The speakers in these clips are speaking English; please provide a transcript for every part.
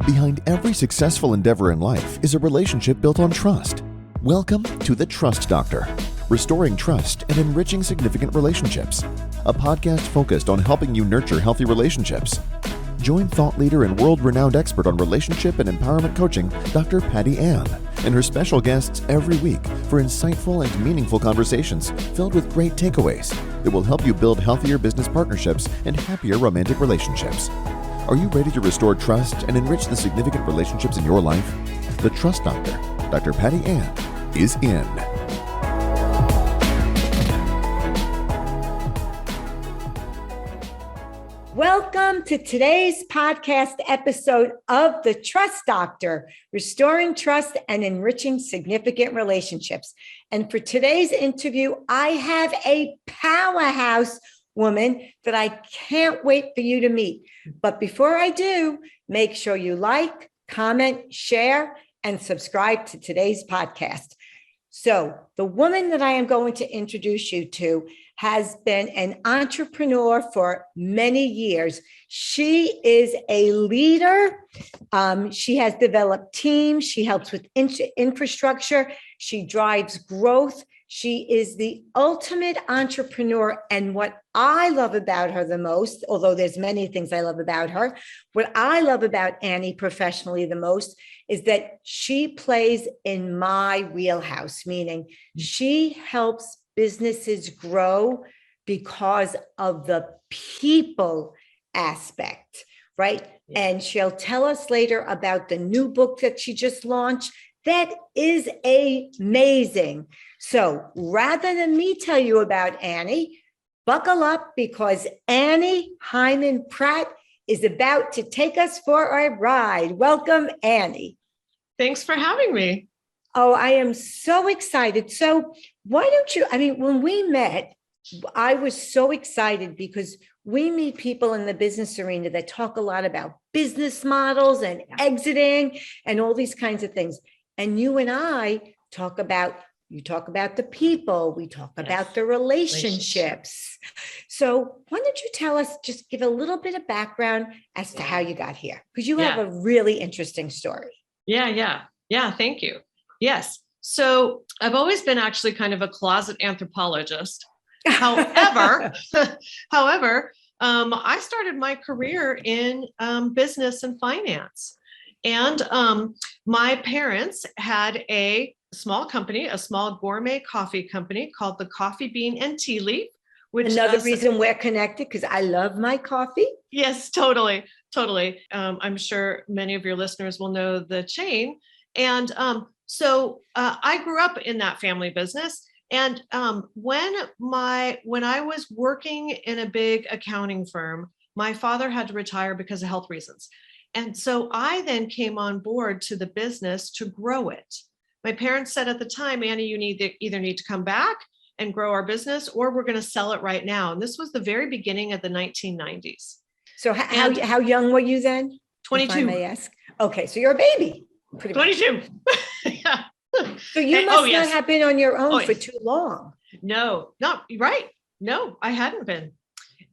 Behind every successful endeavor in life is a relationship built on trust. Welcome to The Trust Doctor, restoring trust and enriching significant relationships. A podcast focused on helping you nurture healthy relationships. Join thought leader and world-renowned expert on relationship and empowerment coaching, Dr. Patty Ann, and her special guests every week for insightful and meaningful conversations filled with great takeaways that will help you build healthier business partnerships and happier romantic relationships. Are you ready to restore trust and enrich the significant relationships in your life? The Trust Doctor, Dr. Patty Ann, is in. Welcome to today's podcast episode of The Trust Doctor, restoring trust and enriching significant relationships. And for today's interview, I have a powerhouse woman that I can't wait for you to meet. But before I do, make sure you like, comment, share, and subscribe to today's podcast. So the woman that I am going to introduce you to has been an entrepreneur for many years. She is a leader. She has developed teams. She helps with infrastructure. She drives growth. She is the ultimate entrepreneur. And what I love about her the most, although there's many things I love about her, what I love about Annie professionally the most is that she plays in my wheelhouse, meaning she helps businesses grow because of the people aspect, right? Yeah. And she'll tell us later about the new book that she just launched. That is amazing. So rather than me tell you about Annie, buckle up because Annie Hyman Pratt is about to take us for a ride. Welcome, Annie. Thanks for having me. Oh, I am so excited. So why don't you, when we met, I was so excited because we meet people in the business arena that talk a lot about business models and exiting and all these kinds of things. And you and I talk about the people, we talk about the relationships. So why don't you tell us, just give a little bit of background as to how you got here? Because you have a really interesting story. Yeah. Thank you. Yes. So I've always been actually kind of a closet anthropologist. However, I started my career in business and finance. And my parents had a small company, a small gourmet coffee company called the Coffee Bean and Tea Leaf. Which another reason we're connected, because I love my coffee. Yes, totally. I'm sure many of your listeners will know the chain. And so I grew up in that family business. And when I was working in a big accounting firm, my father had to retire because of health reasons. And so I then came on board to the business to grow it. My parents said at the time, Annie, you either need to come back and grow our business, or we're going to sell it right now. And this was the very beginning of the 1990s. So how young were you then? 22. If I may ask. Okay, so you're a baby. 22. Yeah. So you must not have been on your own for too long. No, not right. No, I hadn't been.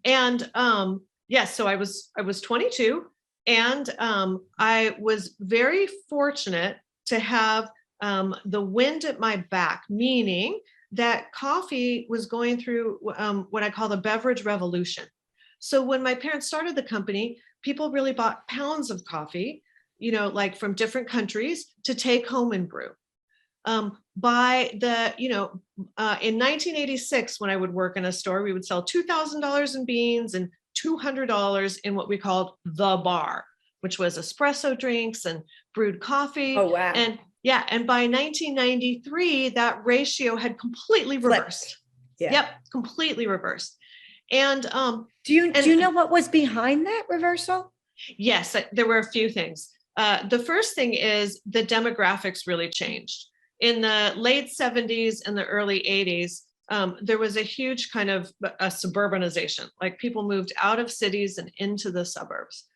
And so I was 22, and I was very fortunate to have the wind at my back, meaning that coffee was going through what I call the beverage revolution. So when my parents started the company, people really bought pounds of coffee, like from different countries to take home and brew. In 1986, when I would work in a store, we would sell $2,000 in beans and $200 in what we called the bar, which was espresso drinks and brewed coffee. Oh, wow. And by 1993, that ratio had completely reversed. Yeah. Yep, completely reversed. And do you know what was behind that reversal? Yes, there were a few things. The first thing is the demographics really changed. In the late 70s and the early 80s, there was a huge kind of a suburbanization, like people moved out of cities and into the suburbs.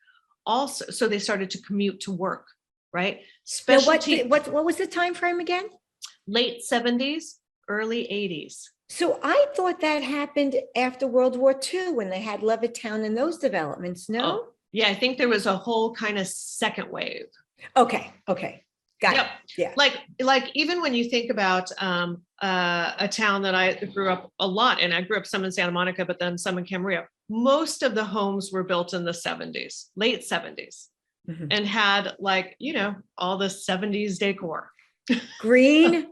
Also, so they started to commute to work, right? What was the time frame again? Late 70s, early 80s. So I thought that happened after World War II when they had Levittown and those developments, no? Yeah, I think there was a whole kind of second wave. Okay. Got Yep. it. Yeah. Like even when you think about a town that I grew up a lot in, I grew up some in Santa Monica, but then some in Camarillo. Most of the homes were built in the 70s, late 70s, and had like, all the 70s decor. Green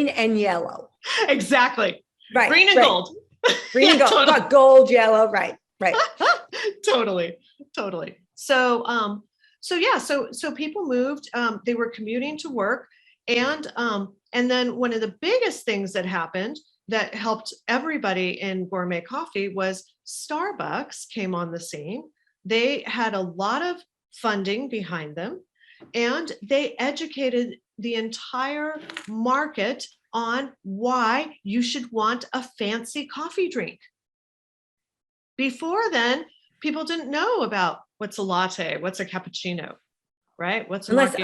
and yellow. Exactly. Right. Green and gold. Green and gold. Totally. Gold, yellow. Right. Totally. So people moved, they were commuting to work. And then one of the biggest things that happened that helped everybody in gourmet coffee was Starbucks came on the scene. They had a lot of funding behind them, and they educated the entire market on why you should want a fancy coffee drink. Before then, people didn't know about what's a latte, what's a cappuccino, right? What's a macchiato?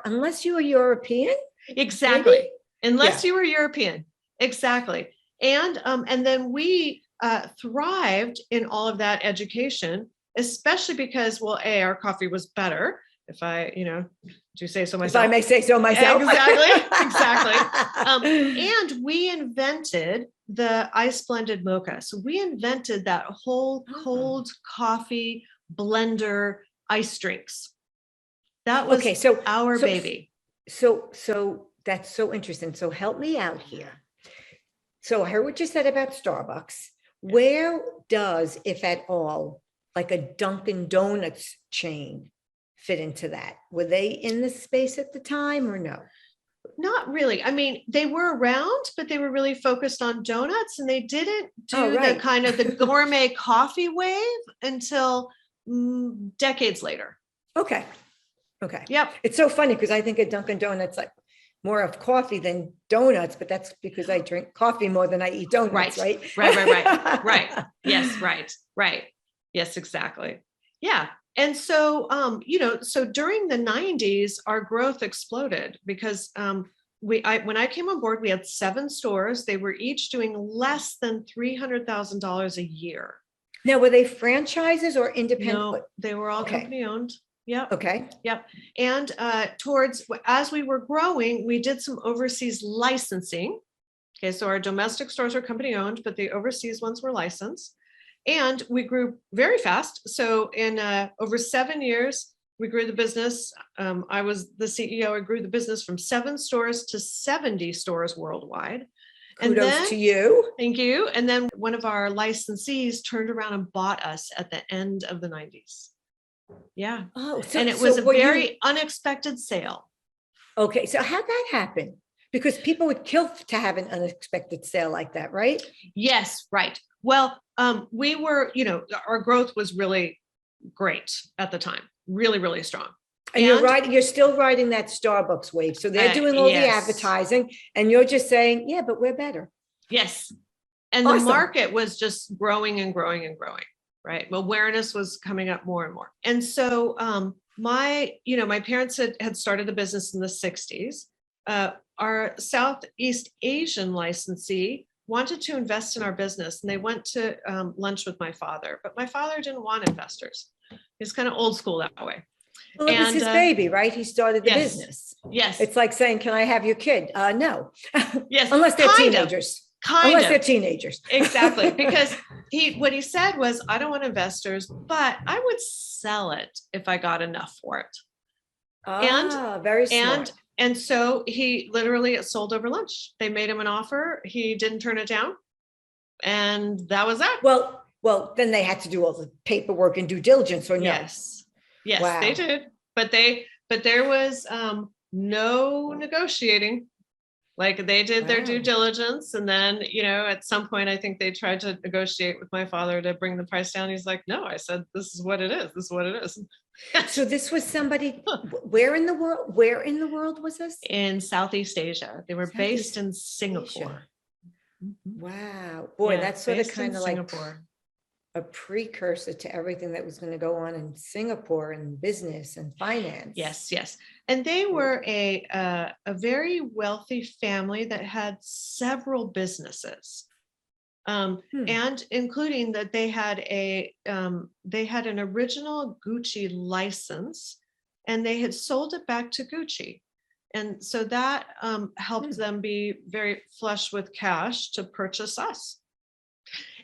Unless you were European. Exactly. Maybe? Unless you were European. Exactly. And then we thrived in all of that education, especially because, well, our coffee was better. If I, do say so myself. If I may say so myself. Exactly. And we invented the ice blended mocha. So we invented that whole cold coffee blender ice drinks. That was our baby. So that's so interesting. So help me out here. So I heard what you said about Starbucks. Where does, if at all, like a Dunkin' Donuts chain fit into that? Were they in the space at the time or no? Not really. I mean, they were around, but they were really focused on donuts, and they didn't do the kind of the gourmet coffee wave until decades later. Okay. Yep. It's so funny because I think a Dunkin' Donuts like more of coffee than donuts, but that's because I drink coffee more than I eat donuts, right? Right. Yes, right. Yes, exactly. Yeah. And so, so during the 90s, our growth exploded because when I came on board, we had 7 stores. They were each doing less than $300,000 a year. Now, were they franchises or independent? No, they were all company owned. Yep. Okay. Yep. And as we were growing, we did some overseas licensing. Okay. So our domestic stores were company owned, but the overseas ones were licensed. And we grew very fast. So in over 7 years, we grew the business. I was the CEO. I grew the business from 7 stores to 70 stores worldwide. Kudos to you. Thank you. And then one of our licensees turned around and bought us at the end of the 90s. Yeah. Oh, and it was a very unexpected sale. Okay. So how'd that happen? Because people would kill to have an unexpected sale like that, right? Yes, right. Well, we were, our growth was really great at the time, really, really strong. And you're still riding that Starbucks wave. So they're doing all the advertising and you're just saying, yeah, but we're better. Yes. And the market was just growing and growing and growing, right? Awareness was coming up more and more. And so my parents had started a business in the 60s. Our Southeast Asian licensee wanted to invest in our business, and they went to lunch with my father, but my father didn't want investors. He's kind of old school that way. Well, it was his baby, right? He started the business. Yes. It's like saying, can I have your kid? No. Yes. Unless they're teenagers. They're teenagers. Exactly. Because what he said was, I don't want investors, but I would sell it if I got enough for it. Very smart. And so he literally sold over lunch. They made him an offer. He didn't turn it down. And that was that. Well, then they had to do all the paperwork and due diligence, or no? Yes, wow. They did. But there was no negotiating. Like they did their due diligence. And then, at some point, I think they tried to negotiate with my father to bring the price down. He's like, no, I said, this is what it is. This is what it is. So this was somebody, where in the world was this? In Southeast Asia. They were based in Singapore. Wow. Boy, that's sort of kind of like a precursor to everything that was going to go on in Singapore and business and finance. Yes. And they were a very wealthy family that had several businesses. And including that they had an original Gucci license, and they had sold it back to Gucci. And so that helped them be very flush with cash to purchase us.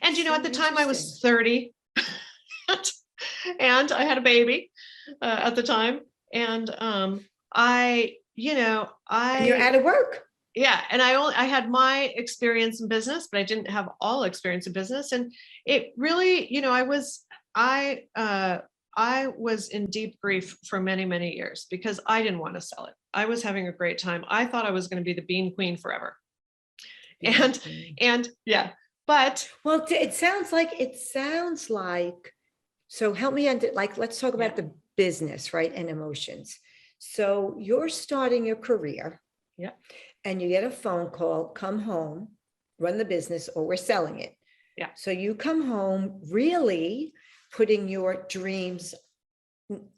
And, at the time I was 30 and I had a baby at the time. And you're out of work. Yeah. And I had my experience in business, but I didn't have all experience in business. And it really, I was in deep grief for many, many years because I didn't want to sell it. I was having a great time. I thought I was going to be the bean queen forever. And yeah, but. Well, it sounds like, so help me let's talk about the business, right? And emotions. So you're starting your career. Yeah. And you get a phone call, come home, run the business, or we're selling it. Yeah. So you come home really putting your dreams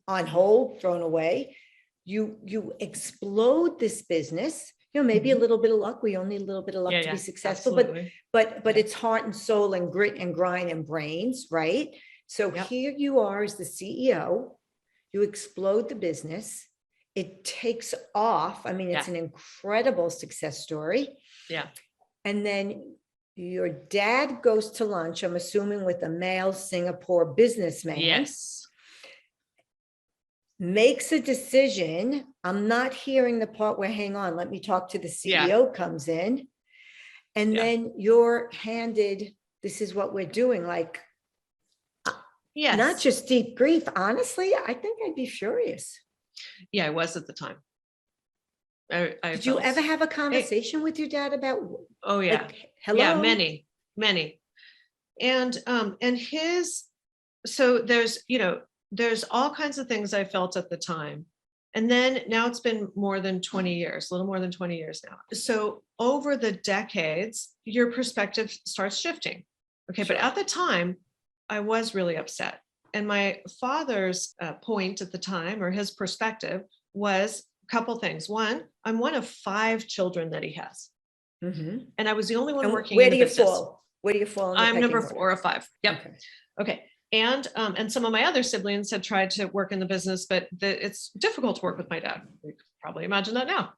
on hold, thrown away. You explode this business, maybe a little bit of luck. We all need a little bit of luck to be successful, absolutely. but it's heart and soul and grit and grind and brains, right? So here you are as the CEO, you explode the business. It takes off. I mean, it's an incredible success story. Yeah. And then your dad goes to lunch, I'm assuming with a male Singapore businessman. Yes. Makes a decision. I'm not hearing the part where, hang on, let me talk to the CEO comes in. And then you're handed, this is what we're doing. Not just deep grief. Honestly, I think I'd be furious. Yeah, I was at the time. Did you ever have a conversation with your dad about? Oh yeah. Hello? Yeah, many. And so there's all kinds of things I felt at the time. And then now it's been more than 20 years, a little more than 20 years now. So over the decades, your perspective starts shifting. Okay. Sure. But at the time I was really upset. And my father's point at the time, or his perspective, was a couple things. One, I'm one of 5 children that he has. Mm-hmm. And I was the only one working in the business. Where do you fall? I'm number 4 or 5. Yep. Okay. And some of my other siblings had tried to work in the business, but it's difficult to work with my dad. You can probably imagine that now.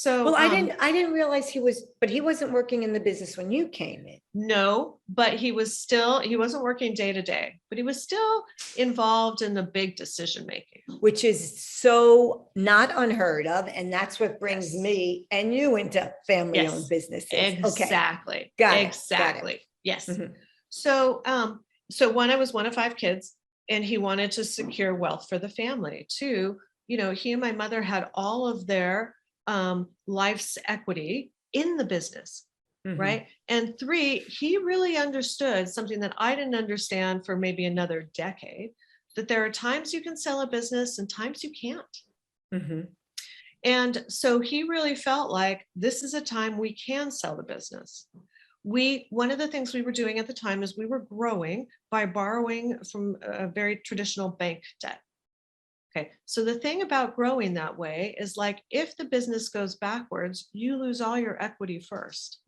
Well, I didn't realize he wasn't working in the business when you came in. No, but he wasn't working day to day, but he was still involved in the big decision making, which is so not unheard of. And that's what brings me and you into family owned businesses. Exactly. Okay. Got it. Exactly. Yes. Mm-hmm. So I was one of 5 kids, and he wanted to secure wealth for the family. 2, he and my mother had all of their life's equity in the business. Mm-hmm. Right. And 3, he really understood something that I didn't understand for maybe another decade, that there are times you can sell a business and times you can't. Mm-hmm. And so he really felt like this is a time we can sell the business. One of the things we were doing at the time is we were growing by borrowing from a very traditional bank debt. Okay. So the thing about growing that way is, if the business goes backwards, you lose all your equity first.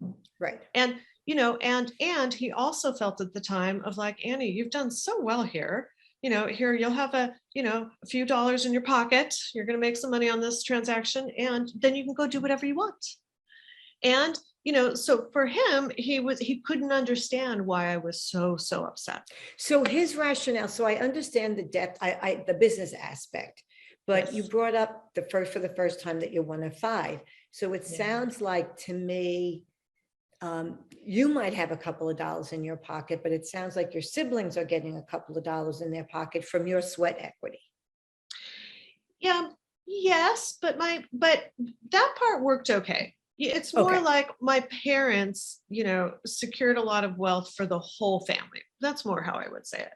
Right. And, and he also felt at the time of Annie, you've done so well here. Here you'll have a few dollars in your pocket. You're going to make some money on this transaction, and then you can go do whatever you want. And so for him, he couldn't understand why I was so upset. So his rationale, so I understand the depth, the business aspect, but you brought up for the first time that you're one of 5. So it sounds like to me, you might have a couple of dollars in your pocket, but it sounds like your siblings are getting a couple of dollars in their pocket from your sweat equity. Yeah. Yes. But that part worked okay. It's more like my parents, secured a lot of wealth for the whole family. That's more how I would say it.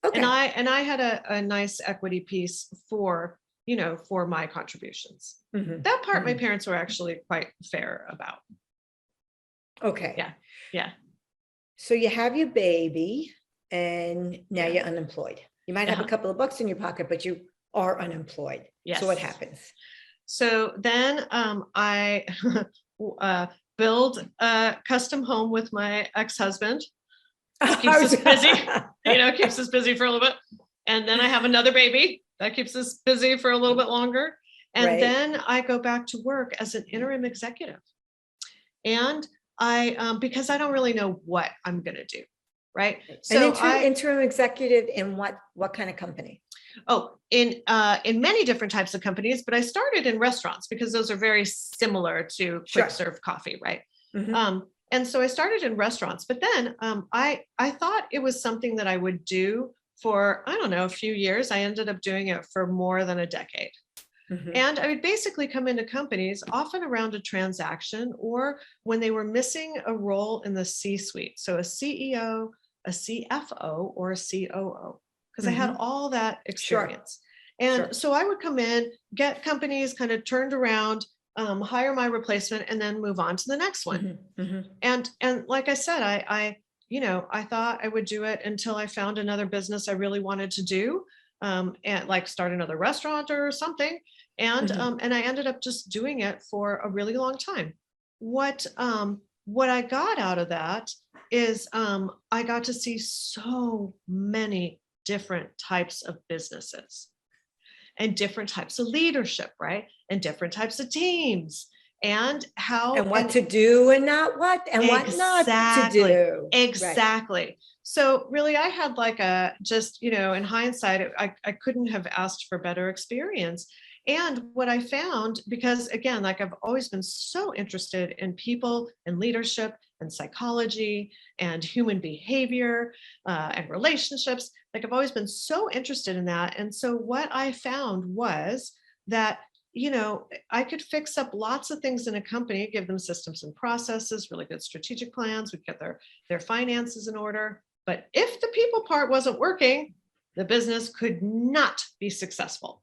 Okay. And I had a nice equity piece for my contributions. Mm-hmm. That part, my parents were actually quite fair about. Okay. Yeah. Yeah. So you have your baby and now you're unemployed. You might have a couple of bucks in your pocket, but you are unemployed. Yes. So what happens? So then I build a custom home with my ex-husband. Keeps us busy, keeps us busy for a little bit. And then I have another baby that keeps us busy for a little bit longer. And then I go back to work as an interim executive. And because I don't really know what I'm going to do. Right. So interim executive in what kind of company? Oh, in many different types of companies, but I started in restaurants because those are very similar to quick serve coffee. Right. Mm-hmm. And so I started in restaurants, but then I thought it was something that I would do for, I don't know, a few years. I ended up doing it for more than a decade. Mm-hmm. And I would basically come into companies often around a transaction or when they were missing a role in the C-suite. So a CEO, a CFO, or a COO, because I had all that experience. And so I would come in, get companies kind of turned around, hire my replacement, and then move on to the next one. Mm-hmm. And like I said, I thought I would do it until I found another business I really wanted to do, and like start another restaurant or something. And and I ended up just doing it for a really long time. What I got out of that is I got to see so many different types of businesses and different types of leadership, right? And different types of teams and what to do and not what, and what not to do. Exactly. Right. So really I had like in hindsight, I couldn't have asked for better experience. And what I found, because again, like I've always been so interested in people and leadership and psychology and human behavior and relationships, like I've always been so interested in that. And so what I found was that, I could fix up lots of things in a company, give them systems and processes, really good strategic plans, we'd get their finances in order. But if the people part wasn't working, the business could not be successful.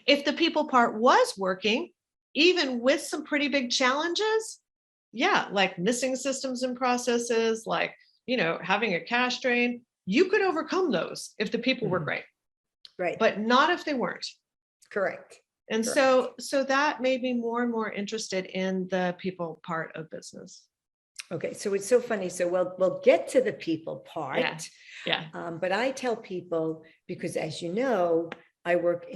If the people part was working, even with some pretty big challenges, like missing systems and processes, like, having a cash drain, you could overcome those if the people were great. Right. But not if they weren't. Correct. And so that made me more and more interested in the people part of business. Okay, so it's so funny. So we'll get to the people part. Yeah. But I tell people, because as you know, I work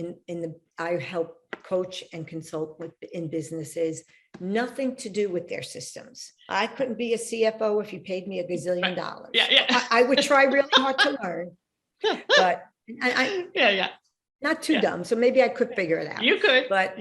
I help coach and consult in businesses, nothing to do with their systems. I couldn't be a CFO if you paid me $1 gazillion. Yeah. I would try really hard to learn, but not too dumb. So maybe I could figure it out. You could, but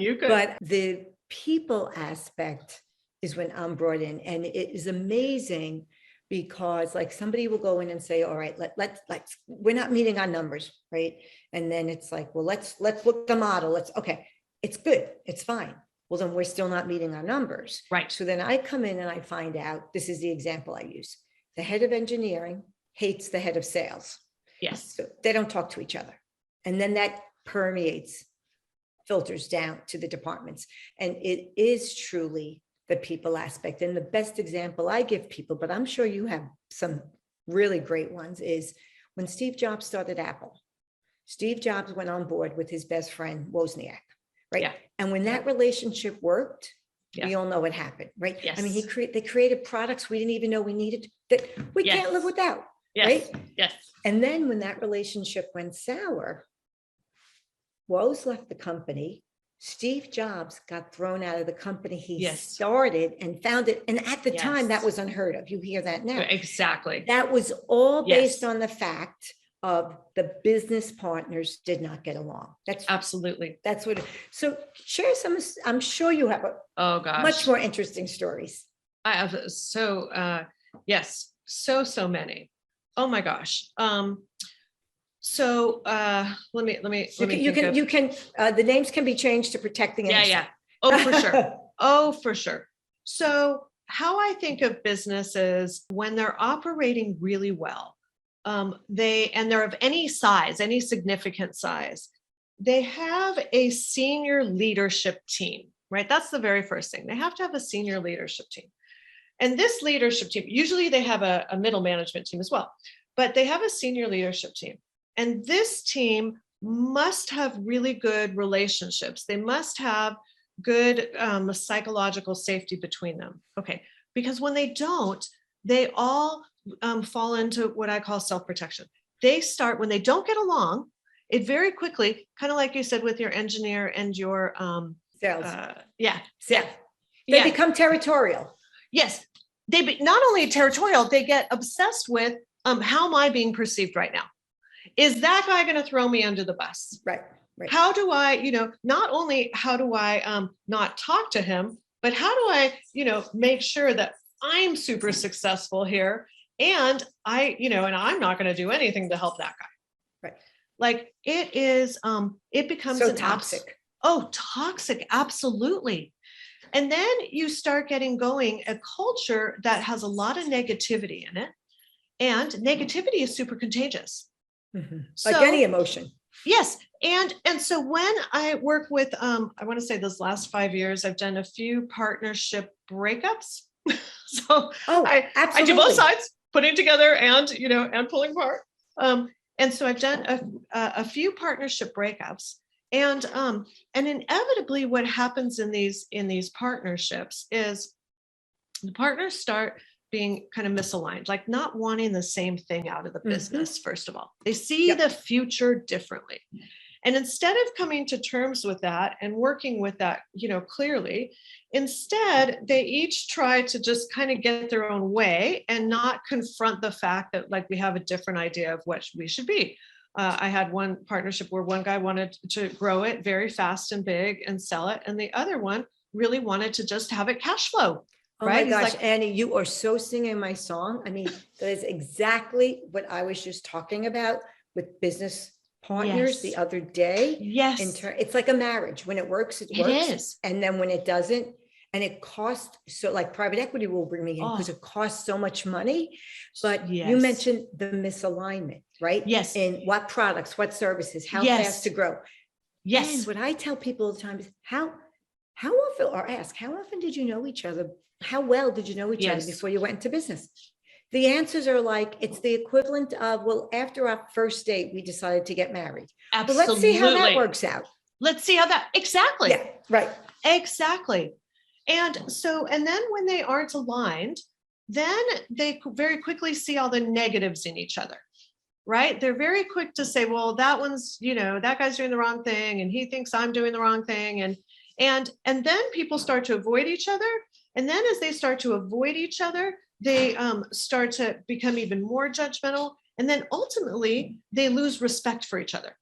the people aspect is when I'm brought in, and it is amazing because like somebody will go in and say, all right, let's we're not meeting our numbers, right? And then it's like, well, let's look at the model. Okay, it's good, it's fine. Well, then we're still not meeting our numbers. Right. So then I come in and I find out, this is the example I use. The head of engineering hates the head of sales. Yes. So they don't talk to each other. And then that permeates, filters down to the departments. And it is truly the people aspect. And the best example I give people, but I'm sure you have some really great ones, is when Steve Jobs started Apple. Steve Jobs went on board with his best friend, Wozniak, right? Yeah. And when that relationship worked, we all know what happened, right? Yes. I mean, they created products we didn't even know we needed, that we can't live without, right? Yes. And then when that relationship went sour, Woz left the company. Steve Jobs got thrown out of the company he started and founded. And at the time, that was unheard of. You hear that now. Exactly. That was all based on the fact of the business partners did not get along. That's absolutely. That's what. So share some. I'm sure you have much more interesting stories. I have so many. Oh my gosh. So let me you can the names can be changed to protect the innocent. Yeah. Oh, for sure. So how I think of businesses when they're operating really well, they're of any size, any significant size, they have a senior leadership team, right? That's the very first thing. They have to have a senior leadership team. And this leadership team, usually they have a middle management team as well, but they have a senior leadership team. And this team must have really good relationships. They must have good psychological safety between them. Okay, because when they don't, they all fall into what I call self-protection. They start, when they don't get along, it very quickly, kind of like you said with your engineer and your Sales. Yeah. They become territorial. Yes. Not only territorial, they get obsessed with how am I being perceived right now? Is that guy going to throw me under the bus? Right. How do I, not only how do I not talk to him, but how do I, make sure that I'm super successful here, and and I'm not going to do anything to help that guy. Right. Like it is, it becomes so toxic. Toxic. Absolutely. And then you start getting going a culture that has a lot of negativity in it, and negativity is super contagious. Mm-hmm. Like any emotion. Yes. And so when I work with, I want to say those last 5 years, I've done a few partnership breakups. So I do both sides, putting together and, and pulling apart. And so I've done a few partnership breakups, and inevitably what happens in these partnerships is the partners start being kind of misaligned, like not wanting the same thing out of the business. First of all, they see the future differently. And instead of coming to terms with that and working with that, clearly, instead, they each try to just kind of get their own way and not confront the fact that like we have a different idea of what we should be. I had one partnership where one guy wanted to grow it very fast and big and sell it, and the other one really wanted to just have it cash flow. Oh right? my gosh, Annie, you are so singing my song. I mean, that is exactly what I was just talking about with business partners the other day. Yes. It's like a marriage. When it works, it works. And then when it doesn't, and it costs, so like private equity will bring me in because it costs so much money. But you mentioned the misalignment, right? Yes. In what products, what services, how fast to grow. Yes. And what I tell people all the time is how often, or ask, how often did you know each other? How well did you know each other before you went into business? The answers are like, it's the equivalent of, well, after our first date, we decided to get married. Absolutely. But let's see how that works out. Let's see how that, exactly. Yeah, right. Exactly. And then when they aren't aligned, then they very quickly see all the negatives in each other, right? They're very quick to say, well, that one's, that guy's doing the wrong thing, and he thinks I'm doing the wrong thing. And then people start to avoid each other. And then as they start to avoid each other, they start to become even more judgmental. And then ultimately, they lose respect for each other.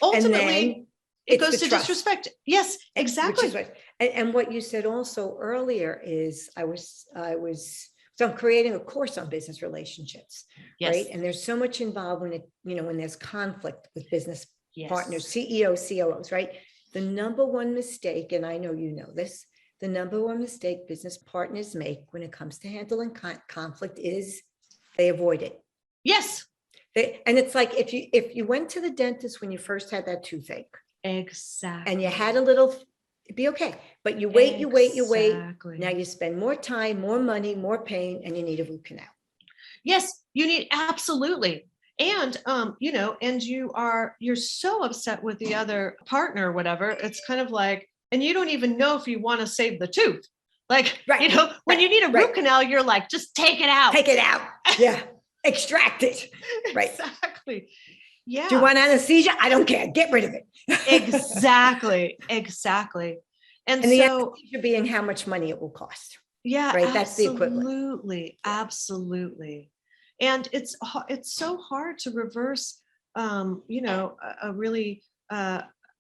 Ultimately, it goes to disrespect. Yes, exactly. And what you said also earlier is so I'm creating a course on business relationships, right? And there's so much involved when when there's conflict with business partners, CEOs, COOs, right? The number one mistake, and I know you know this, the number one mistake business partners make when it comes to handling conflict is they avoid it. Yes. And it's like if you went to the dentist when you first had that toothache. Exactly. And you had it'd be okay. But you wait. Now you spend more time, more money, more pain, and you need a root canal. Yes, you need, absolutely. And, and you're so upset with the other partner or whatever. It's kind of like, and you don't even know if you want to save the tooth. Like, when you need a root canal, you're like, just take it out. Take it out. Yeah. Extract it. Right. Exactly. Yeah. Do you want anesthesia? I don't care. Get rid of it. Exactly. And the anesthesia being how much money it will cost. Yeah. Right. That's the equivalent. Absolutely. Absolutely. And it's so hard to reverse,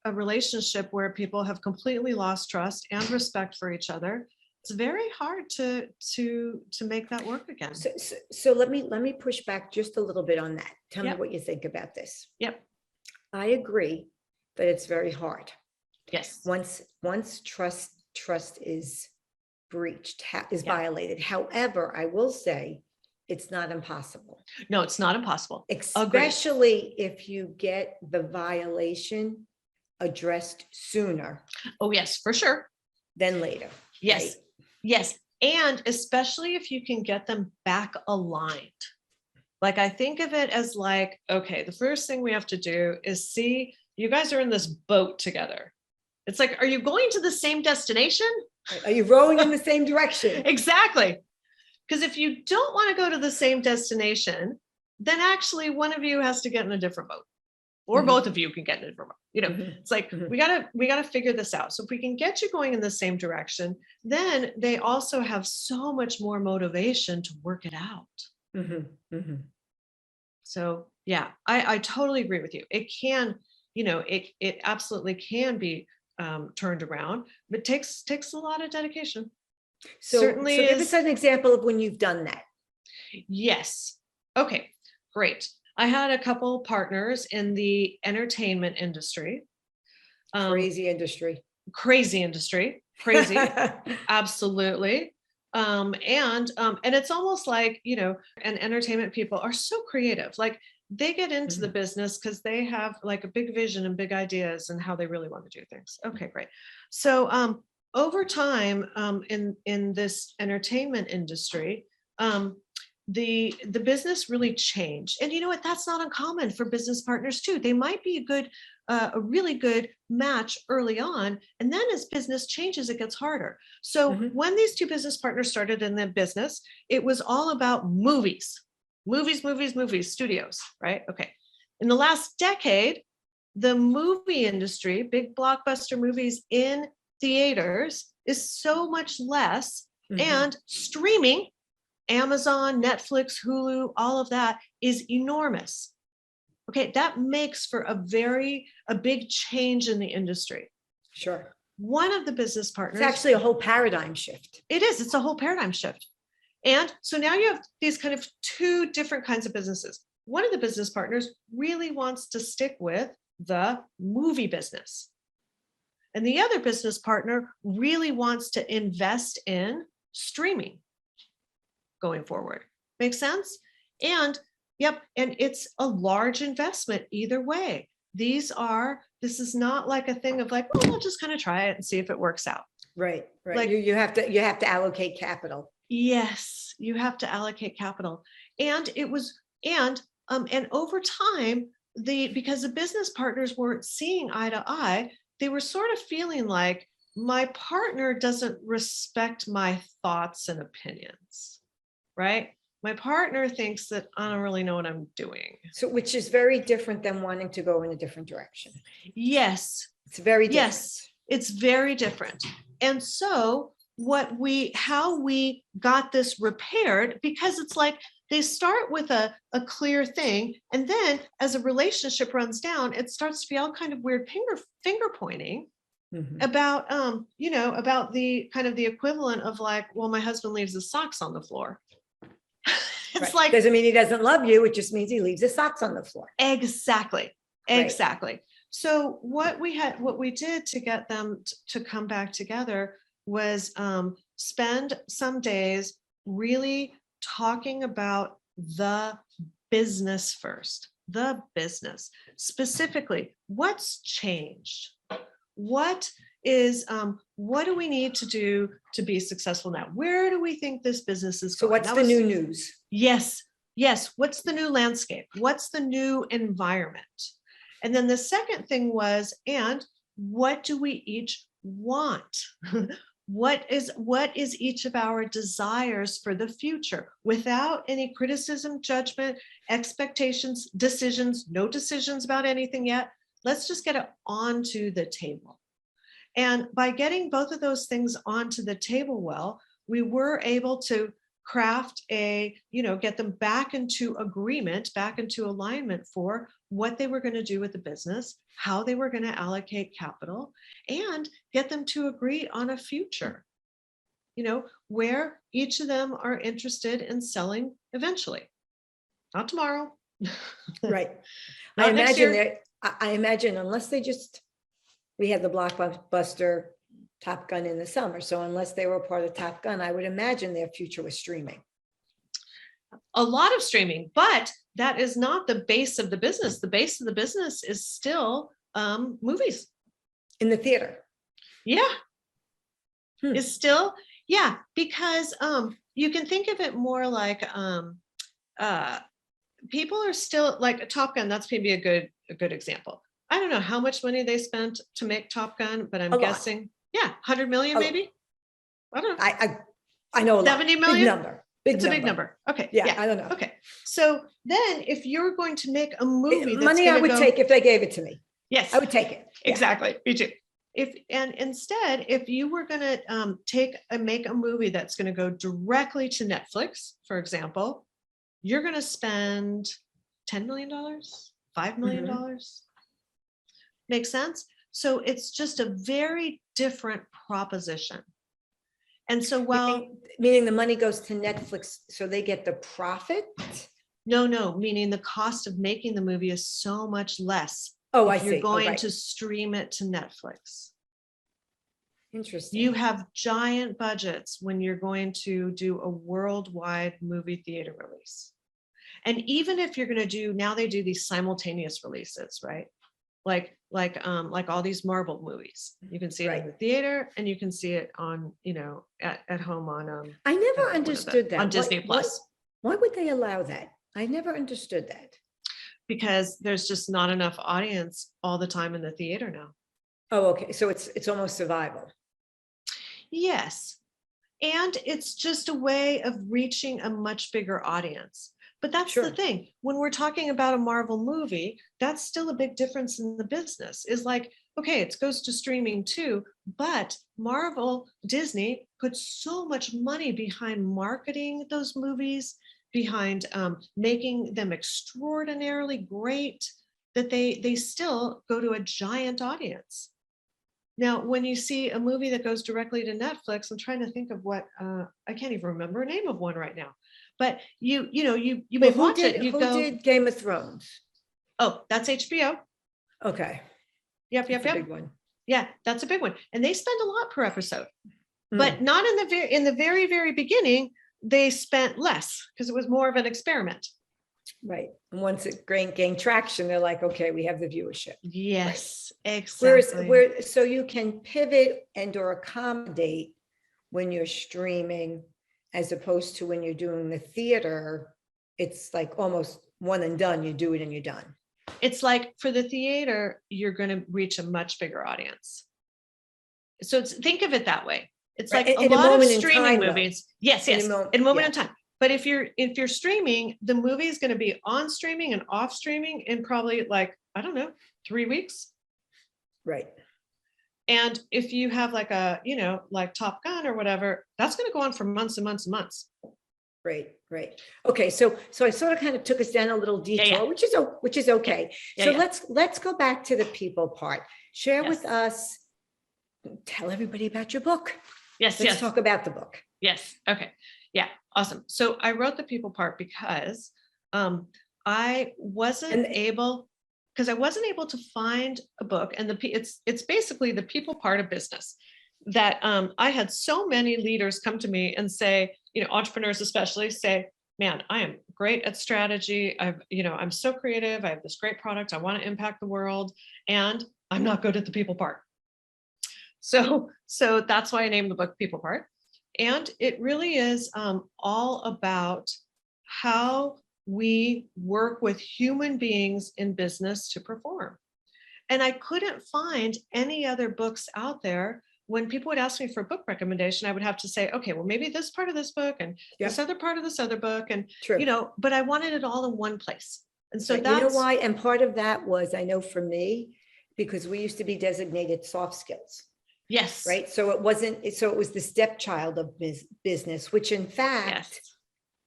a relationship where people have completely lost trust and respect for each other. It's very hard to make that work again. So let me push back just a little bit on that. Tell me what you think about this. Yep. I agree, but it's very hard. Yes. Once trust is breached, is violated. However, I will say it's not impossible. No, it's not impossible. Especially if you get the violation addressed sooner. Oh, yes, for sure. Than later. Yes. Right? Yes. And especially if you can get them back aligned. Like, I think of it as like, okay, the first thing we have to do is see, you guys are in this boat together. It's like, are you going to the same destination? Are you rowing in the same direction? Exactly. Because if you don't want to go to the same destination, then actually one of you has to get in a different boat, or both of you can get in a different boat. It's like, we gotta figure this out. So if we can get you going in the same direction, then they also have so much more motivation to work it out. So yeah, I totally agree with you. It can, it absolutely can be turned around, but it takes a lot of dedication. So Certainly give us an example of when you've done that. Yes. Okay, great. I had a couple partners in the entertainment industry. Crazy industry. Crazy industry. Crazy. Absolutely. And it's almost like, and entertainment people are so creative. Like they get into the business because they have like a big vision and big ideas and how they really want to do things. Okay, great. So over time, in this entertainment industry, the business really changed. And you know what? That's not uncommon for business partners too. They might be a really good match early on, and then as business changes, it gets harder. So when these two business partners started in the business, it was all about movies, studios, right? Okay. In the last decade, the movie industry, big blockbuster movies in theaters, is so much less, and streaming, Amazon, Netflix, Hulu, all of that is enormous. Okay, that makes for a big change in the industry. Sure. One of the business partners. It's actually a whole paradigm shift. It is. It's a whole paradigm shift. And so now you have these kind of two different kinds of businesses. One of the business partners really wants to stick with the movie business. And the other business partner really wants to invest in streaming going forward. Make sense? And and it's a large investment either way. This is not like a thing of like, well, we'll just kind of try it and see if it works out. Right. Like, you have to allocate capital. Yes, you have to allocate capital. And over time, because the business partners weren't seeing eye to eye, they were sort of feeling like my partner doesn't respect my thoughts and opinions, right? My partner thinks that I don't really know what I'm doing. So, which is very different than wanting to go in a different direction. Yes. It's very different. Yes, it's very different. And so how we got this repaired, because it's like they start with a clear thing, and then as a relationship runs down, it starts to be all kind of weird finger pointing about about the kind of the equivalent of like, well, my husband leaves his socks on the floor. It's like, doesn't mean he doesn't love you. It just means he leaves his socks on the floor. Exactly. Right. So what we did to get them to come back together was spend some days really talking about the business first, the business. Specifically, what's changed? What do we need to do to be successful now? Where do we think this business is going? So what's the new news? Yes. What's the new landscape? What's the new environment? And then the second thing was, and what do we each want? What is each of our desires for the future, without any criticism, judgment, expectations, decisions, no decisions about anything yet. Let's just get it onto the table. And by getting both of those things onto the table, we were able to craft get them back into agreement, back into alignment for what they were going to do with the business, how they were going to allocate capital, and get them to agree on a future, where each of them are interested in selling eventually. Not tomorrow. Right. Not next year. I imagine unless we had the blockbuster Top Gun in the summer. So unless they were part of Top Gun, I would imagine their future was streaming. A lot of streaming, but that is not the base of the business. The base of the business is still movies. In the theater. Yeah. Is still, yeah, because you can think of it more like people are still like Top Gun. That's maybe a good example. I don't know how much money they spent to make Top Gun, but I'm guessing, 100 million maybe. I don't know. I know a lot. 70 million? Big number. It's a big number. Okay. Yeah, I don't know. Okay. So then if you're going to make a movie that's money I would take if they gave it to me. Yes. I would take it. Yeah. Exactly. Me too. Instead, if you were going to make a movie that's going to go directly to Netflix, for example, you're going to spend $10 million, $5 million. Mm-hmm. Make sense? So it's just a very different proposition. And so, meaning the money goes to Netflix, so they get the profit? No, meaning the cost of making the movie is so much less. Oh, if you're going right. to stream it to Netflix. Interesting. You have giant budgets when you're going to do a worldwide movie theater release. And even if you're going to do, now they do these simultaneous releases, right? Like all these Marvel movies. You can see it in the theater and you can see it on, at home on I never understood that. On Disney Plus. Why would they allow that? I never understood that. Because there's just not enough audience all the time in the theater now. Oh, okay. So it's almost survival. Yes. And it's just a way of reaching a much bigger audience. But that's the thing. When we're talking about a Marvel movie, that's still a big difference in the business. Is like, okay, it goes to streaming too, but Marvel, Disney puts so much money behind marketing those movies, behind making them extraordinarily great, that they still go to a giant audience. Now, when you see a movie that goes directly to Netflix, I'm trying to think of what, I can't even remember a name of one right now, but you may watch it. Who did Game of Thrones? Oh, that's HBO. Okay. Yep. Big one. Yeah, that's a big one. And they spend a lot per episode, but not in the very, very beginning. They spent less because it was more of an experiment. Right. And once it gained traction, they're like, okay, we have the viewership. Yes, right. Exactly. So you can pivot and or accommodate when you're streaming, as opposed to when you're doing the theater, it's like almost one and done. You do it and you're done. It's like for the theater, you're going to reach a much bigger audience. So think of it that way. It's like a lot of streaming movies. Yes. In a moment in time. But if you're streaming, the movie is going to be on streaming and off streaming in probably 3 weeks. Right. And if you have like Top Gun or whatever, that's going to go on for months and months and months. Right. Okay. So I sort of kind of took us down a little detour, which is okay. Let's go back to the people part. Share with us, tell everybody about your book. Let's talk about the book. Yes. Okay. Yeah. Awesome. So I wrote the people part because I wasn't able to find a book, and it's basically the people part of business that I had so many leaders come to me and say, entrepreneurs especially say, man, I am great at strategy. I'm so creative. I have this great product. I want to impact the world, and I'm not good at the people part. So that's why I named the book People Part. And it really is all about how we work with human beings in business to perform. And I couldn't find any other books out there. When people would ask me for a book recommendation, I would have to say, okay, well, maybe this part of this book and this other part of this other book. And, but I wanted it all in one place. And so that's, you know why? And part of that was, I know for me, because we used to be designated soft skills. Yes. Right. So it was the stepchild of business, which in fact,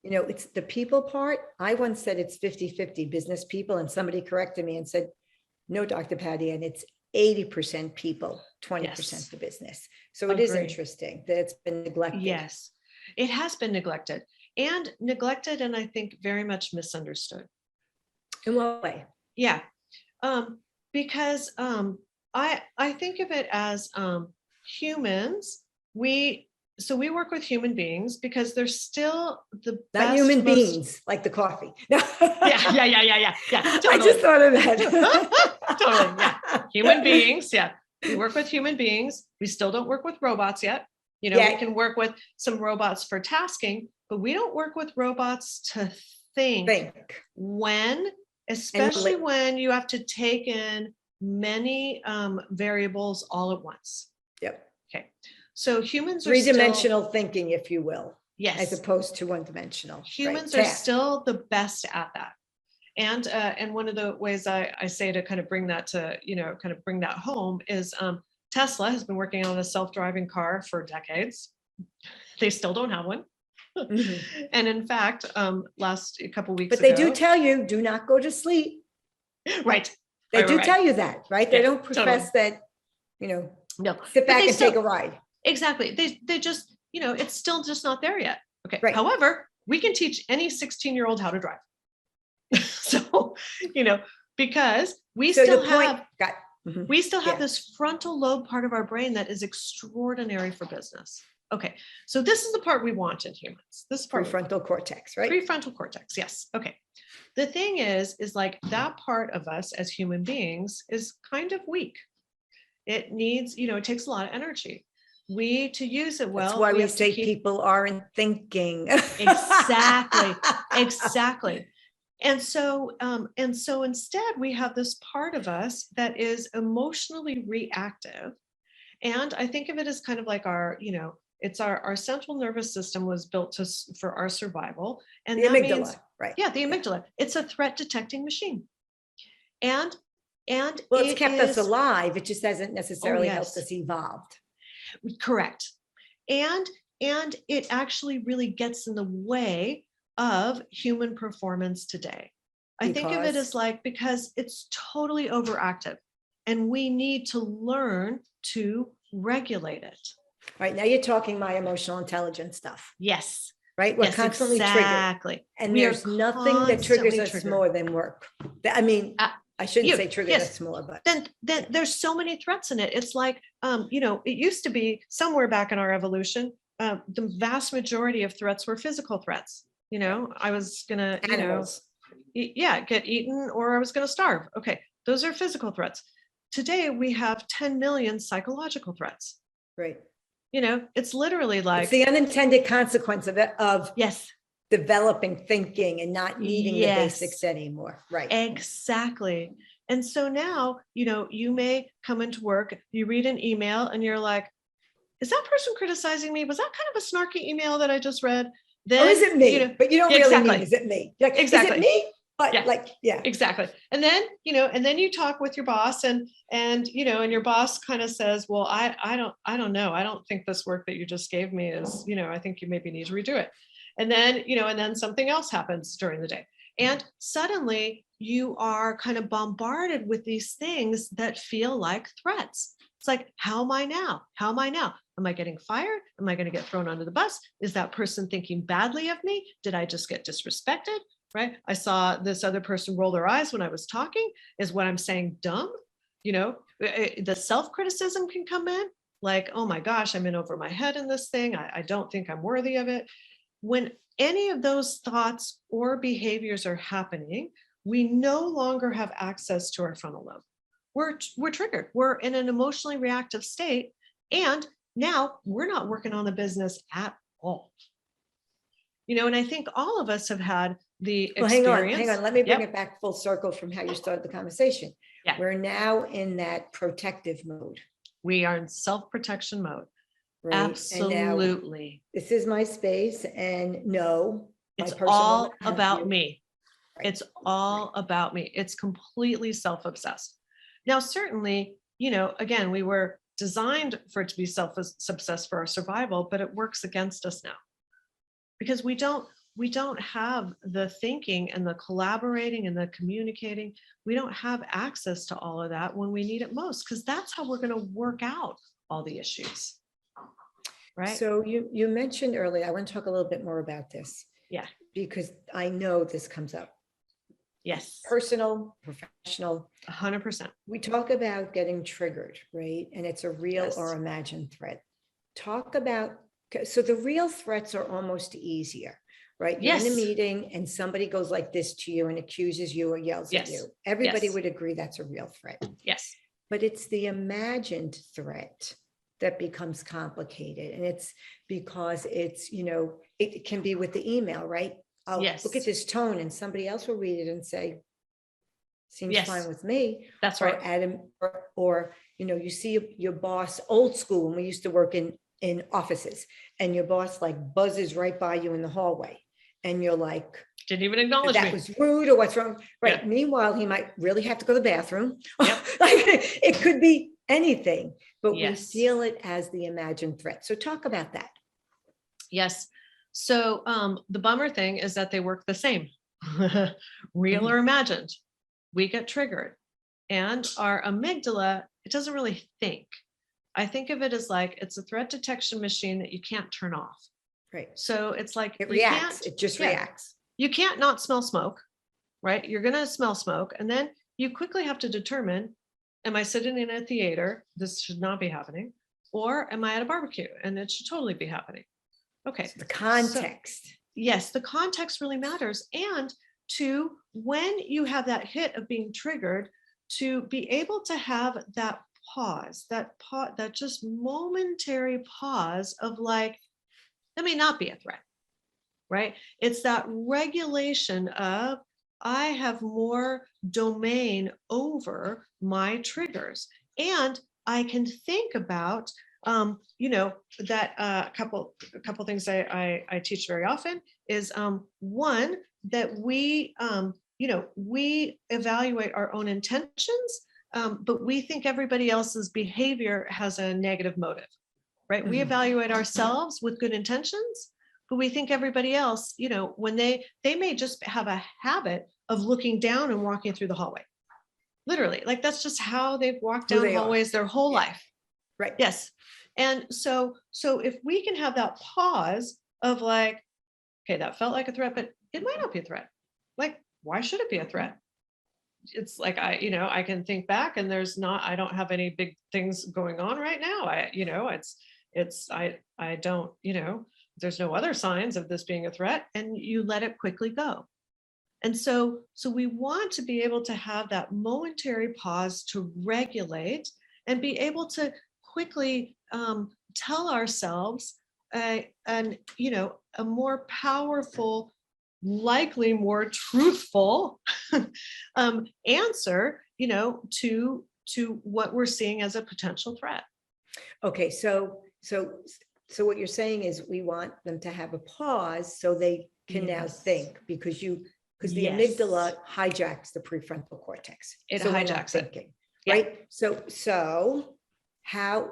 it's the people part. I once said it's 50-50 business people, and somebody corrected me and said, no, Dr. Patty, and it's 80% people, 20% the business. So it is interesting that it's been neglected. Yes, it has been neglected, and I think very much misunderstood. In what way? Yeah. Because I think of it as humans. We work with human beings because they're still the best. Not human beings, like the coffee. Yeah. Totally. I just thought of that. Totally. Yeah. Human beings. Yeah. We work with human beings. We still don't work with robots yet. We can work with some robots for tasking, but we don't work with robots to think. Especially when you have to take in many variables all at once. Yep. Okay. So humans are three-dimensional thinking, if you will. Yes. As opposed to one-dimensional. Humans right? are still the best at that. And one of the ways I say to kind of bring that to, kind of bring that home is Tesla has been working on a self-driving car for decades. They still don't have one. Mm-hmm. And in fact, last couple of weeks ago. But they do tell you, do not go to sleep. Right. They do tell you that, right? They don't profess that, no. Sit back and take a ride. Exactly. They just, it's still just not there yet. Okay. Right. However, we can teach any 16-year-old how to drive. So, because we still have this frontal lobe part of our brain that is extraordinary for business. Okay. So this is the part we want in humans. This part prefrontal cortex, right? Prefrontal cortex. Yes. Okay. The thing is like that part of us as human beings is kind of weak. It needs, it takes a lot of energy. To use it well. That's why we say people aren't thinking. Exactly. Exactly. And so instead we have this part of us that is emotionally reactive. And I think of it as kind of like our, it's our central nervous system was built for our survival. And the amygdala, means, right? Yeah, the amygdala. Yeah. It's a threat detecting machine. And well, it's kept us alive. It just hasn't necessarily helped us evolve. Correct. And it actually really gets in the way of human performance today. I think of it as because it's totally overactive and we need to learn to regulate it. Right. Now you're talking my emotional intelligence stuff. Yes. Right. We're constantly triggered. And there's nothing that triggers us more than work. I mean, I shouldn't say triggers us more, but then there's so many threats in it. It's like, it used to be somewhere back in our evolution, the vast majority of threats were physical threats. I was going to, get eaten or I was going to starve. Okay. Those are physical threats. Today we have 10 million psychological threats. Right. It's literally like it's the unintended consequence of it, yes, developing thinking and not needing the basics anymore. Right. Exactly. And so now, you may come into work, you read an email and you're like, is that person criticizing me? Was that kind of a snarky email that I just read? Then, or is it me? But you don't really mean, is it me? Like, exactly. Is it me? But exactly. And then, and then you talk with your boss and your boss kind of says, well, I don't know. I don't think this work that you just gave me is, I think you maybe need to redo it. And then, and then something else happens during the day. And suddenly you are kind of bombarded with these things that feel like threats. It's like, how am I now? How am I now? Am I getting fired? Am I going to get thrown under the bus? Is that person thinking badly of me? Did I just get disrespected? Right? I saw this other person roll their eyes when I was talking. Is what I'm saying dumb? The self-criticism can come in like, oh my gosh, I'm in over my head in this thing. I don't think I'm worthy of it. When any of those thoughts or behaviors are happening, we no longer have access to our frontal lobe. We're triggered. We're in an emotionally reactive state. And now we're not working on the business at all. And I think all of us have had the experience. Hang on. Let me bring it back full circle from how you started the conversation. Yeah. We're now in that protective mode. We are in self-protection mode. Right? Absolutely. This is my space. And it's all about me. Right. It's all about me. It's completely self-obsessed. Now, certainly, again, we were designed for it to be self-obsessed for our survival, but it works against us now because we don't have the thinking and the collaborating and the communicating. We don't have access to all of that when we need it most, because that's how we're going to work out all the issues. Right. So you mentioned earlier, I want to talk a little bit more about this. Yeah. Because I know this comes up. Yes. Personal, professional. 100%. We talk about getting triggered, right? And it's a real or imagined threat. Talk about, so the real threats are almost easier, right? You're in a meeting and somebody goes like this to you and accuses you or yells at you. Everybody would agree that's a real threat. Yes. But it's the imagined threat that becomes complicated. And it's because it's, it can be with the email, right? I'll look at this tone and somebody else will read it and say, seems fine with me. That's right. Or Adam, or you see your boss old school when we used to work in in offices, and your boss like buzzes right by you in the hallway, and you're like, didn't even acknowledge that me. was rude, or what's wrong? Right. Yeah. Meanwhile, he might really have to go to the bathroom. Yep. Like it could be anything, but Yes. we feel it as the imagined threat. So talk about that. Yes. So the bummer thing is that they work the same, real or imagined. We get triggered, and our amygdala, it doesn't really think. I think of it as like it's a threat detection machine that you can't turn off. Right. So it's like It reacts. It just reacts. You can't not smell smoke, right? You're going to smell smoke, and then you quickly have to determine, am I sitting in a theater? This should not be happening. Or am I at a barbecue? And it should totally be happening. Okay. So the context. So, yes, the context really matters. And to when you have that hit of being triggered, to be able to have that pause, that just momentary pause of like, that may not be a threat, right? It's that regulation of, I have more domain over my triggers, and I can think about, that a couple things I teach very often is one, that we evaluate our own intentions, but we think everybody else's behavior has a negative motive, right? We evaluate ourselves with good intentions, but we think everybody else, when they may just have a habit of looking down and walking through the hallway. Literally, like that's just how they've walked down hallways their whole life. Right. Yes. And so if we can have that pause of like, okay, that felt like a threat, but it might not be a threat. Like, why should it be a threat? It's like, I can think back, and I don't have any big things going on right now. I don't, there's no other signs of this being a threat, and you let it quickly go. And so we want to be able to have that momentary pause to regulate and be able to quickly tell ourselves a more powerful, likely more truthful answer, to what we're seeing as a potential threat. Okay, so what you're saying is we want them to have a pause so they can now think, because the amygdala hijacks the prefrontal cortex. It so hijacks thinking, it. right? Yeah. So how,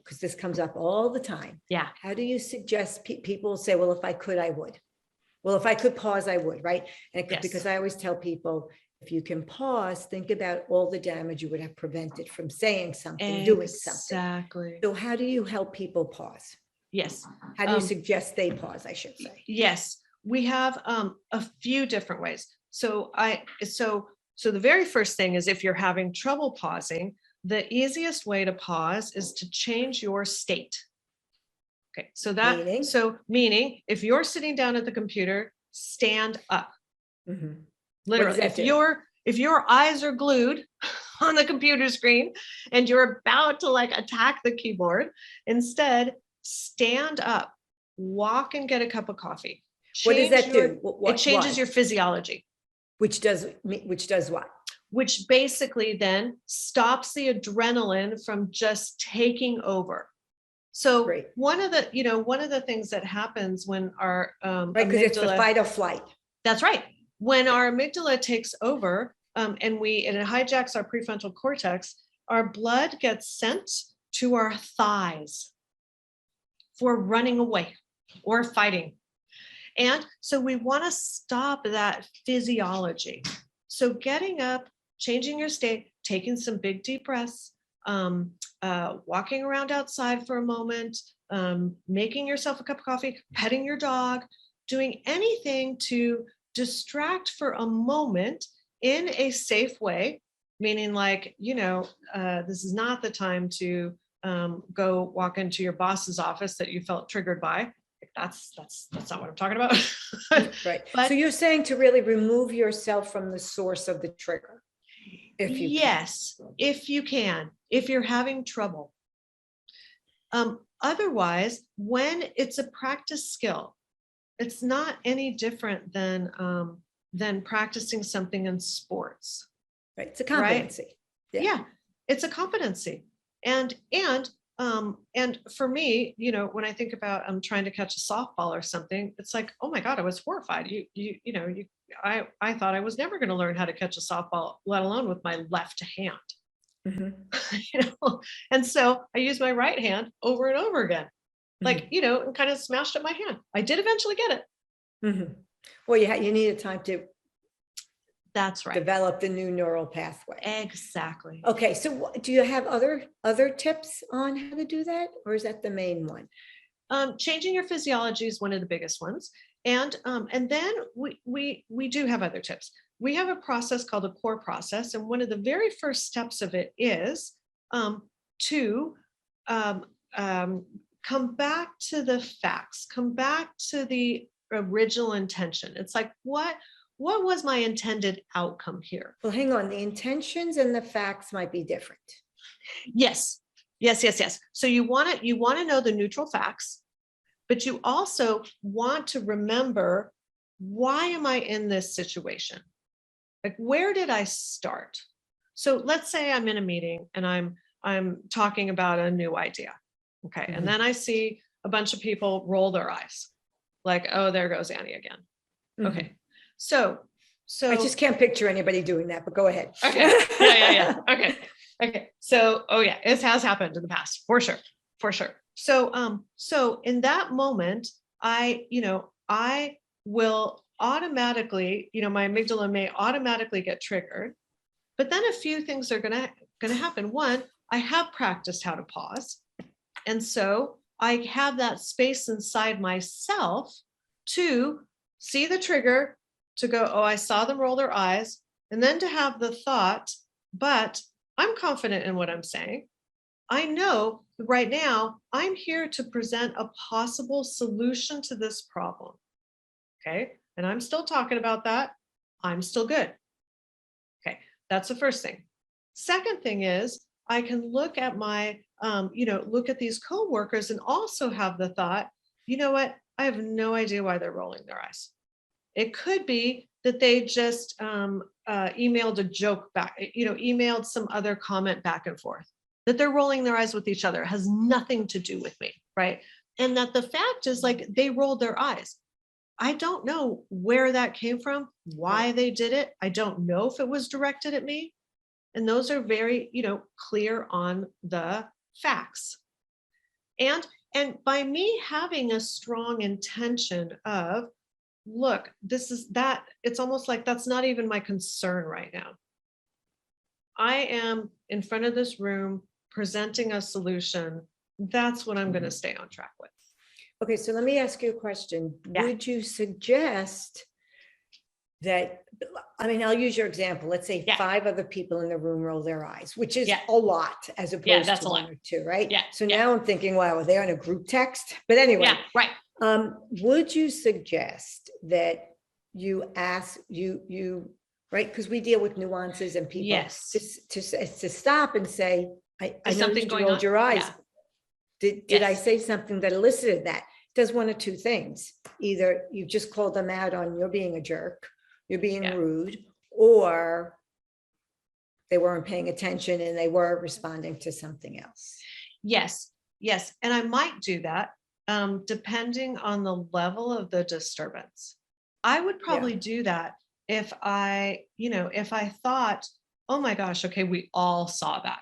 because this comes up all the time. Yeah. How do you suggest people say, well, if I could, I would. Well, if I could pause, I would, right? And because I always tell people, if you can pause, think about all the damage you would have prevented from saying something, doing something. Exactly. So how do you help people pause? Yes. How do you suggest they pause, I should say? Yes, we have a few different ways. So the very first thing is, if you're having trouble pausing, the easiest way to pause is to change your state. Okay, so meaning if you're sitting down at the computer, stand up. Mm-hmm. Literally, if your eyes are glued on the computer screen and you're about to like attack the keyboard, instead stand up, walk and get a cup of coffee. What does that do? It changes your physiology. Which does what? Which basically then stops the adrenaline from just taking over. So Great. one of the things that happens when our right, because it's the fight or flight. That's right. When our amygdala takes over, and it hijacks our prefrontal cortex, our blood gets sent to our thighs for running away or fighting. And so we want to stop that physiology. So getting up, changing your state, taking some big deep breaths, walking around outside for a moment, making yourself a cup of coffee, petting your dog, doing anything to distract for a moment in a safe way, meaning like, this is not the time to go walk into your boss's office that you felt triggered by. That's not what I'm talking about. Right. But, so you're saying to really remove yourself from the source of the trigger. If you can, if you're having trouble. Otherwise, when it's a practice skill, it's not any different than practicing something in sports. Right. It's a competency. Right? Yeah, it's a competency. And and for me, when I think about I'm trying to catch a softball or something, it's like, oh my God, I was horrified. I thought I was never going to learn how to catch a softball, let alone with my left hand. And so I used my right hand over and over again, like, and kind of smashed up my hand. I did eventually get it. Well, you needed time to That's right. develop the new neural pathway. Exactly. Okay. So do you have other tips on how to do that? Or is that the main one? Changing your physiology is one of the biggest ones. And then we do have other tips. We have a process called a core process. And one of the very first steps of it is to come back to the facts, come back to the original intention. It's like, what was my intended outcome here? Well, hang on. The intentions and the facts might be different. Yes. So you want to know the neutral facts, but you also want to remember, why am I in this situation? Like, where did I start? So let's say I'm in a meeting and I'm talking about a new idea. Okay. And then I see a bunch of people roll their eyes like, oh, there goes Annie again. Okay. So I just can't picture anybody doing that, but go ahead. Okay. Yeah. Okay. So, oh yeah, it has happened in the past, for sure. So in that moment, I will automatically, my amygdala may automatically get triggered, but then a few things are going to happen. One, I have practiced how to pause. And so I have that space inside myself to see the trigger, to go, oh, I saw them roll their eyes, and then to have the thought, but I'm confident in what I'm saying. I know right now I'm here to present a possible solution to this problem. Okay. And I'm still talking about that. I'm still good. Okay. That's the first thing. Second thing is, I can look at my, look at these coworkers and also have the thought, you know what? I have no idea why they're rolling their eyes. It could be that they just emailed a joke back, emailed some other comment back and forth, that they're rolling their eyes with each other. It has nothing to do with me, right? And that the fact is, like, they rolled their eyes. I don't know where that came from, why they did it. I don't know if it was directed at me. And those are very, clear on the facts. And by me having a strong intention of, look, it's almost like that's not even my concern right now. I am in front of this room presenting a solution. That's what I'm going to stay on track with. Okay, so let me ask you a question. Yeah. Would you suggest that, I'll use your example. Let's say 5 other people in the room roll their eyes, which is a lot as opposed to 1 or 2, right? Yeah. So now I'm thinking, wow, are they on a group text? But anyway, yeah, right. Would you suggest that you ask you right? Because we deal with nuances and people. Yes. To stop and say, I noticed you rolled your eyes. Yeah. Did I say something that elicited that? Does one of 2 things. Either you just called them out on you're being a jerk, you're being rude, or they weren't paying attention and they were responding to something else. Yes. And I might do that depending on the level of the disturbance. I would probably do that if I thought, oh my gosh, okay, we all saw that.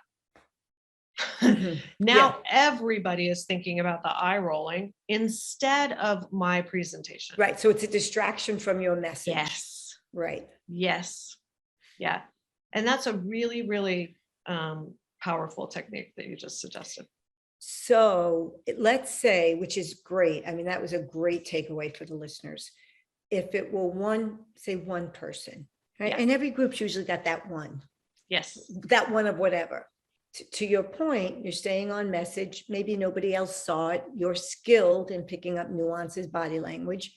Now everybody is thinking about the eye rolling instead of my presentation. Right. So it's a distraction from your message. Yes. Right. Yes. Yeah. And that's a really, really powerful technique that you just suggested. So let's say, which is great. That was a great takeaway for the listeners. If it were one person, right? And every group's usually got that one. Yes. That one of whatever. To your point, you're staying on message. Maybe nobody else saw it. You're skilled in picking up nuances, body language.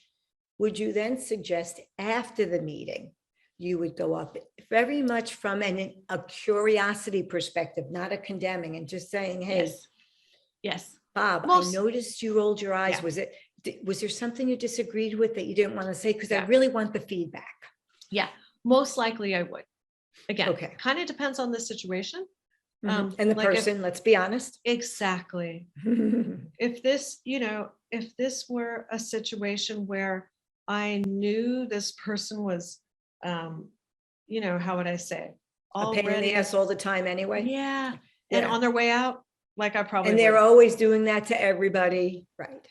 Would you then suggest after the meeting, you would go up very much from a curiosity perspective, not a condemning, and just saying, hey, yes. Bob, I noticed you rolled your eyes. Yeah. Was there something you disagreed with that you didn't want to say? Because I really want the feedback. Yeah, most likely I would. Again, okay. Kind of depends on the situation. And the like person, let's be honest. exactly. If this, if this were a situation where I knew this person was, how would I say, A pain in the already, ass all the time anyway. yeah, and Yeah. on their way out, like I probably And they're would. always doing that to everybody. Right.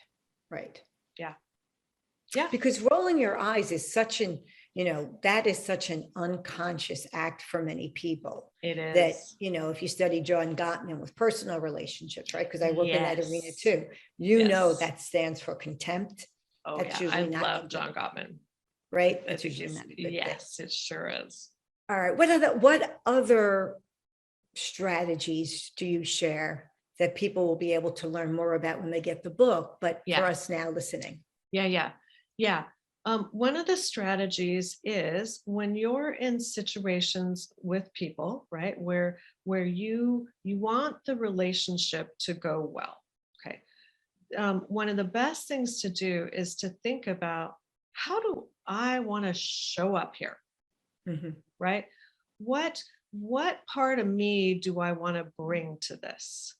Right. Yeah. Yeah. Because rolling your eyes is such an, that is such an unconscious act for many people. It is. That, if you study John Gottman with personal relationships, right? Because I work in that arena too. That stands for contempt. Oh, That's yeah. I usually not love good, John Gottman. right? I That's think usually he's, not a good thing. yes, it sure is. All right. What other strategies do you share that people will be able to learn more about when they get the book, but for us now listening? Yeah. One of the strategies is when you're in situations with people, right, where you want the relationship to go well. Okay. One of the best things to do is to think about, how do I want to show up here? Right? What part of me do I want to bring to this?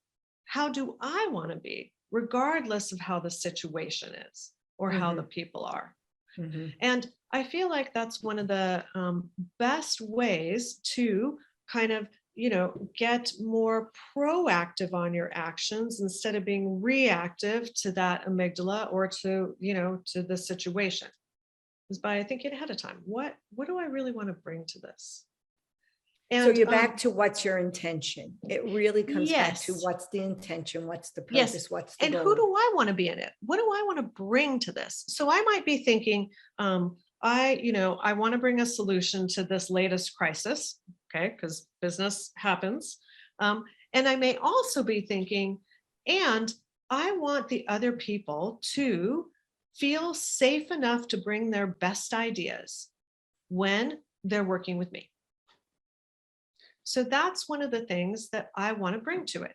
How do I want to be, regardless of how the situation is or how the people are? And I feel like that's one of the best ways to kind of, get more proactive on your actions instead of being reactive to that amygdala or to, to the situation, is by thinking ahead of time. What do I really want to bring to this? And so you're back to what's your intention. It really comes back to yes. what's the intention, what's the purpose, Yes. what's the And goal. who do I want to be in it? What do I want to bring to this? So I might be thinking, I want to bring a solution to this latest crisis, okay, because business happens. And I may also be thinking, and I want the other people to feel safe enough to bring their best ideas when they're working with me. So that's one of the things that I want to bring to it.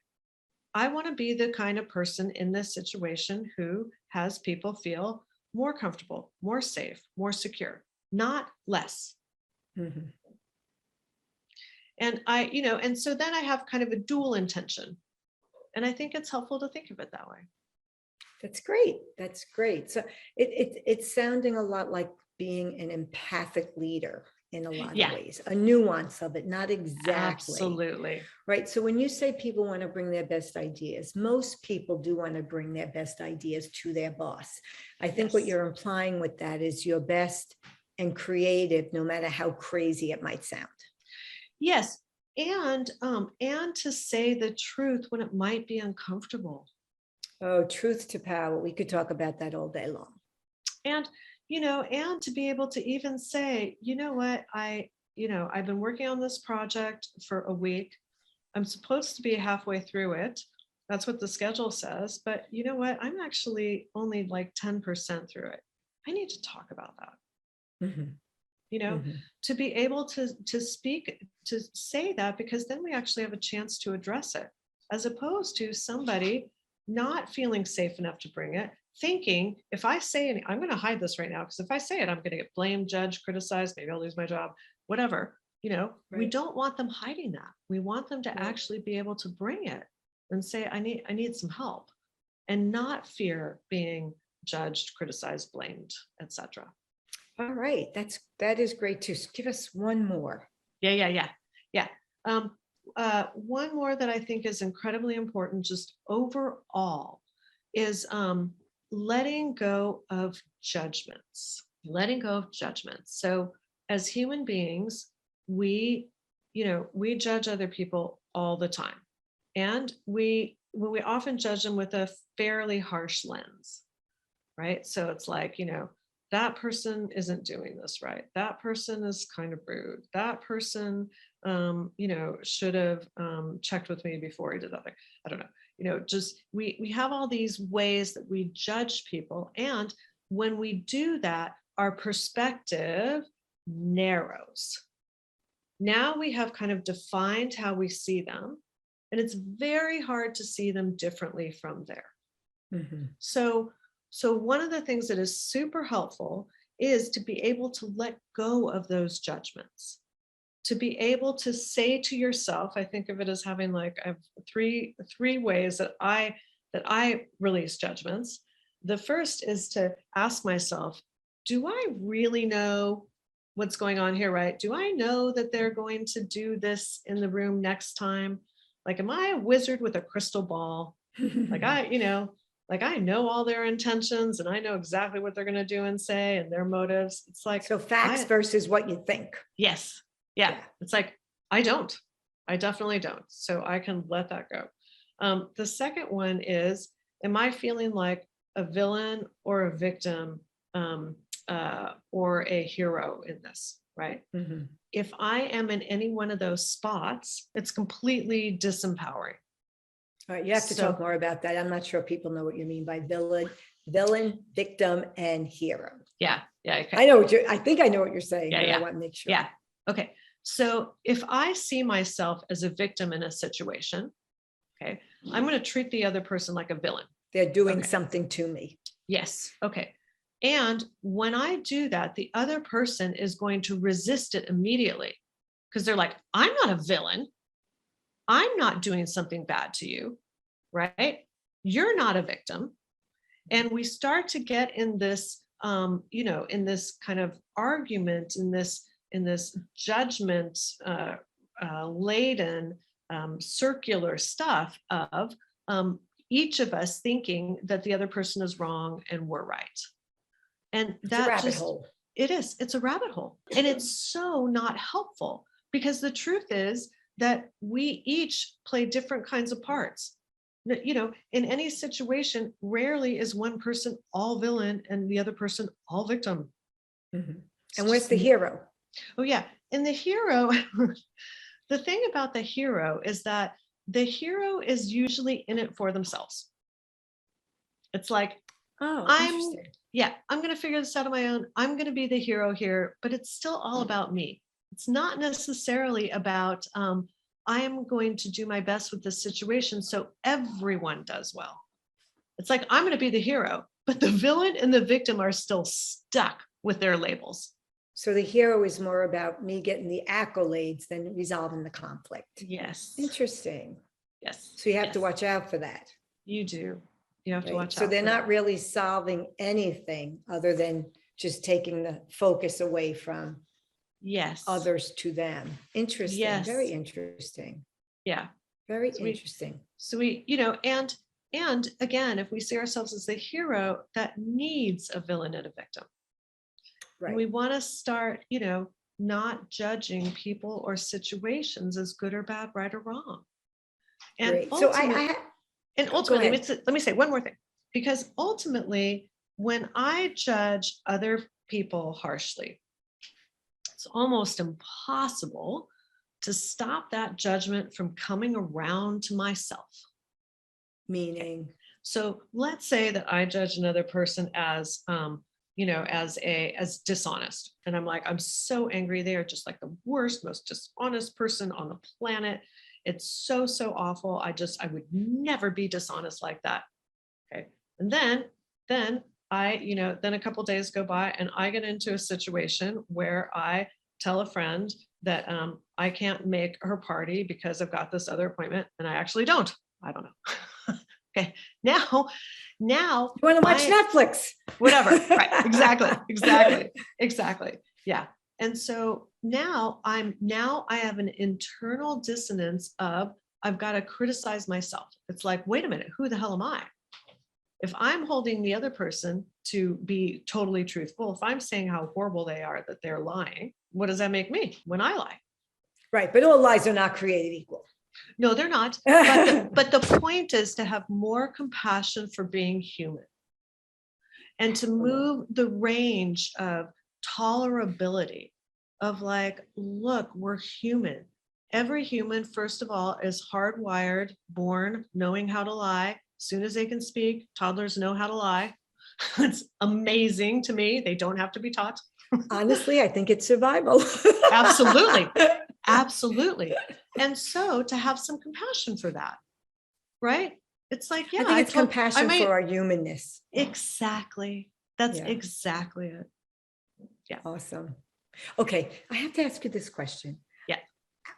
I want to be the kind of person in this situation who has people feel more comfortable, more safe, more secure, not less. And and so then I have kind of a dual intention. And I think it's helpful to think of it that way. That's great. That's great. So it's sounding a lot like being an empathic leader in a lot of ways, a nuance of it, not exactly. Absolutely. Right. So when you say people want to bring their best ideas, most people do want to bring their best ideas to their boss. I think what you're implying with that is your best and creative, no matter how crazy it might sound. Yes. And to say the truth when it might be uncomfortable. Oh, truth to power. We could talk about that all day long. And and to be able to even say, what, I've been working on this project for a week. I'm supposed to be halfway through it. That's what the schedule says. But you know what? I'm actually only like 10% through it. I need to talk about that. To be able to speak, to say that, because then we actually have a chance to address it, as opposed to somebody not feeling safe enough to bring it, thinking, if I say it, I'm going to hide this right now, because if I say it, I'm going to get blamed, judged, criticized, maybe I'll lose my job, whatever. We don't want them hiding that. We want them to actually be able to bring it and say, I need some help, and not fear being judged, criticized, blamed, etc. All right. That is great too. Give us one more. Yeah. One more that I think is incredibly important, just overall, is letting go of judgments. So as human beings, we judge other people all the time. And we often judge them with a fairly harsh lens, right? So it's like, that person isn't doing this right. That person is kind of rude. That person, should have checked with me before he did that thing. I don't know. Just we have all these ways that we judge people. And when we do that, our perspective narrows. Now we have kind of defined how we see them, and it's very hard to see them differently from there. So one of the things that is super helpful is to be able to let go of those judgments. to be able to say to yourself, I think of it as having like, I have three ways that I release judgments. The first is to ask myself, do I really know what's going on here, right? Do I know that they're going to do this in the room next time? Like, am I a wizard with a crystal ball? Like I know all their intentions and I know exactly what they're going to do and say and their motives. It's like, so facts versus what you think. Yes. Yeah. It's like, I definitely don't. So I can let that go. The second one is, am I feeling like a villain or a victim, or a hero in this, right? Mm-hmm. If I am in any one of those spots, it's completely disempowering. All right, you have to talk more about that. I'm not sure people know what you mean by villain, victim, and hero. Yeah. Okay. I think I know what you're saying. Yeah. I want to make sure. Yeah. Okay. So if I see myself as a victim in a situation, okay, I'm going to treat the other person like a villain. They're doing something to me. Yes. Okay. And when I do that, the other person is going to resist it immediately because they're like, I'm not a villain. I'm not doing something bad to you, right? You're not a victim. And we start to get in this, in this kind of argument, in this judgment laden circular stuff of each of us thinking that the other person is wrong and we're right. And that's a rabbit hole. It is. It's a rabbit hole. And it's so not helpful because the truth is that we each play different kinds of parts. In any situation, rarely is one person all villain and the other person all victim. Mm-hmm. And where's the hero? Oh, yeah. And the hero, the thing about the hero is that the hero is usually in it for themselves. It's like, I'm going to figure this out on my own. I'm going to be the hero here, but it's still all about me. It's not necessarily about, I'm going to do my best with this situation so everyone does well. It's like, I'm going to be the hero, but the villain and the victim are still stuck with their labels. So the hero is more about me getting the accolades than resolving the conflict. Yes. Interesting. Yes. So you have to watch out for that. You do. You have to watch out. So they're not really solving anything other than just taking the focus away from others to them. Interesting. Yes. Very interesting. Yeah. Very interesting. So we, and again, if we see ourselves as the hero, that needs a villain and a victim. Right. And we want to start, not judging people or situations as good or bad, right or wrong. And ultimately, let me say one more thing, because ultimately, when I judge other people harshly, it's almost impossible to stop that judgment from coming around to myself. Meaning? So let's say that I judge another person as, as dishonest. And I'm like, I'm so angry. They are just like the worst, most dishonest person on the planet. It's so, so awful. I would never be dishonest like that. Okay. And then a couple of days go by and I get into a situation where I tell a friend that I can't make her party because I've got this other appointment and I actually don't. I don't know. Okay. Now you want to watch Netflix, whatever. Right. Exactly. Yeah. And so now I have an internal dissonance of, I've got to criticize myself. It's like, wait a minute, who the hell am I? If I'm holding the other person to be totally truthful, if I'm saying how horrible they are, that they're lying, what does that make me when I lie? Right. But all lies are not created equal. No, they're not. But the point is to have more compassion for being human and to move the range of tolerability of like, look, we're human. Every human, first of all, is hardwired, born knowing how to lie. As soon as they can speak, toddlers know how to lie. It's amazing to me. They don't have to be taught. Honestly, I think it's survival. Absolutely. And so to have some compassion for that, right? It's like, I think it's compassion for our humanness. Exactly. That's exactly it. Yeah. Awesome. Okay. I have to ask you this question. Yeah.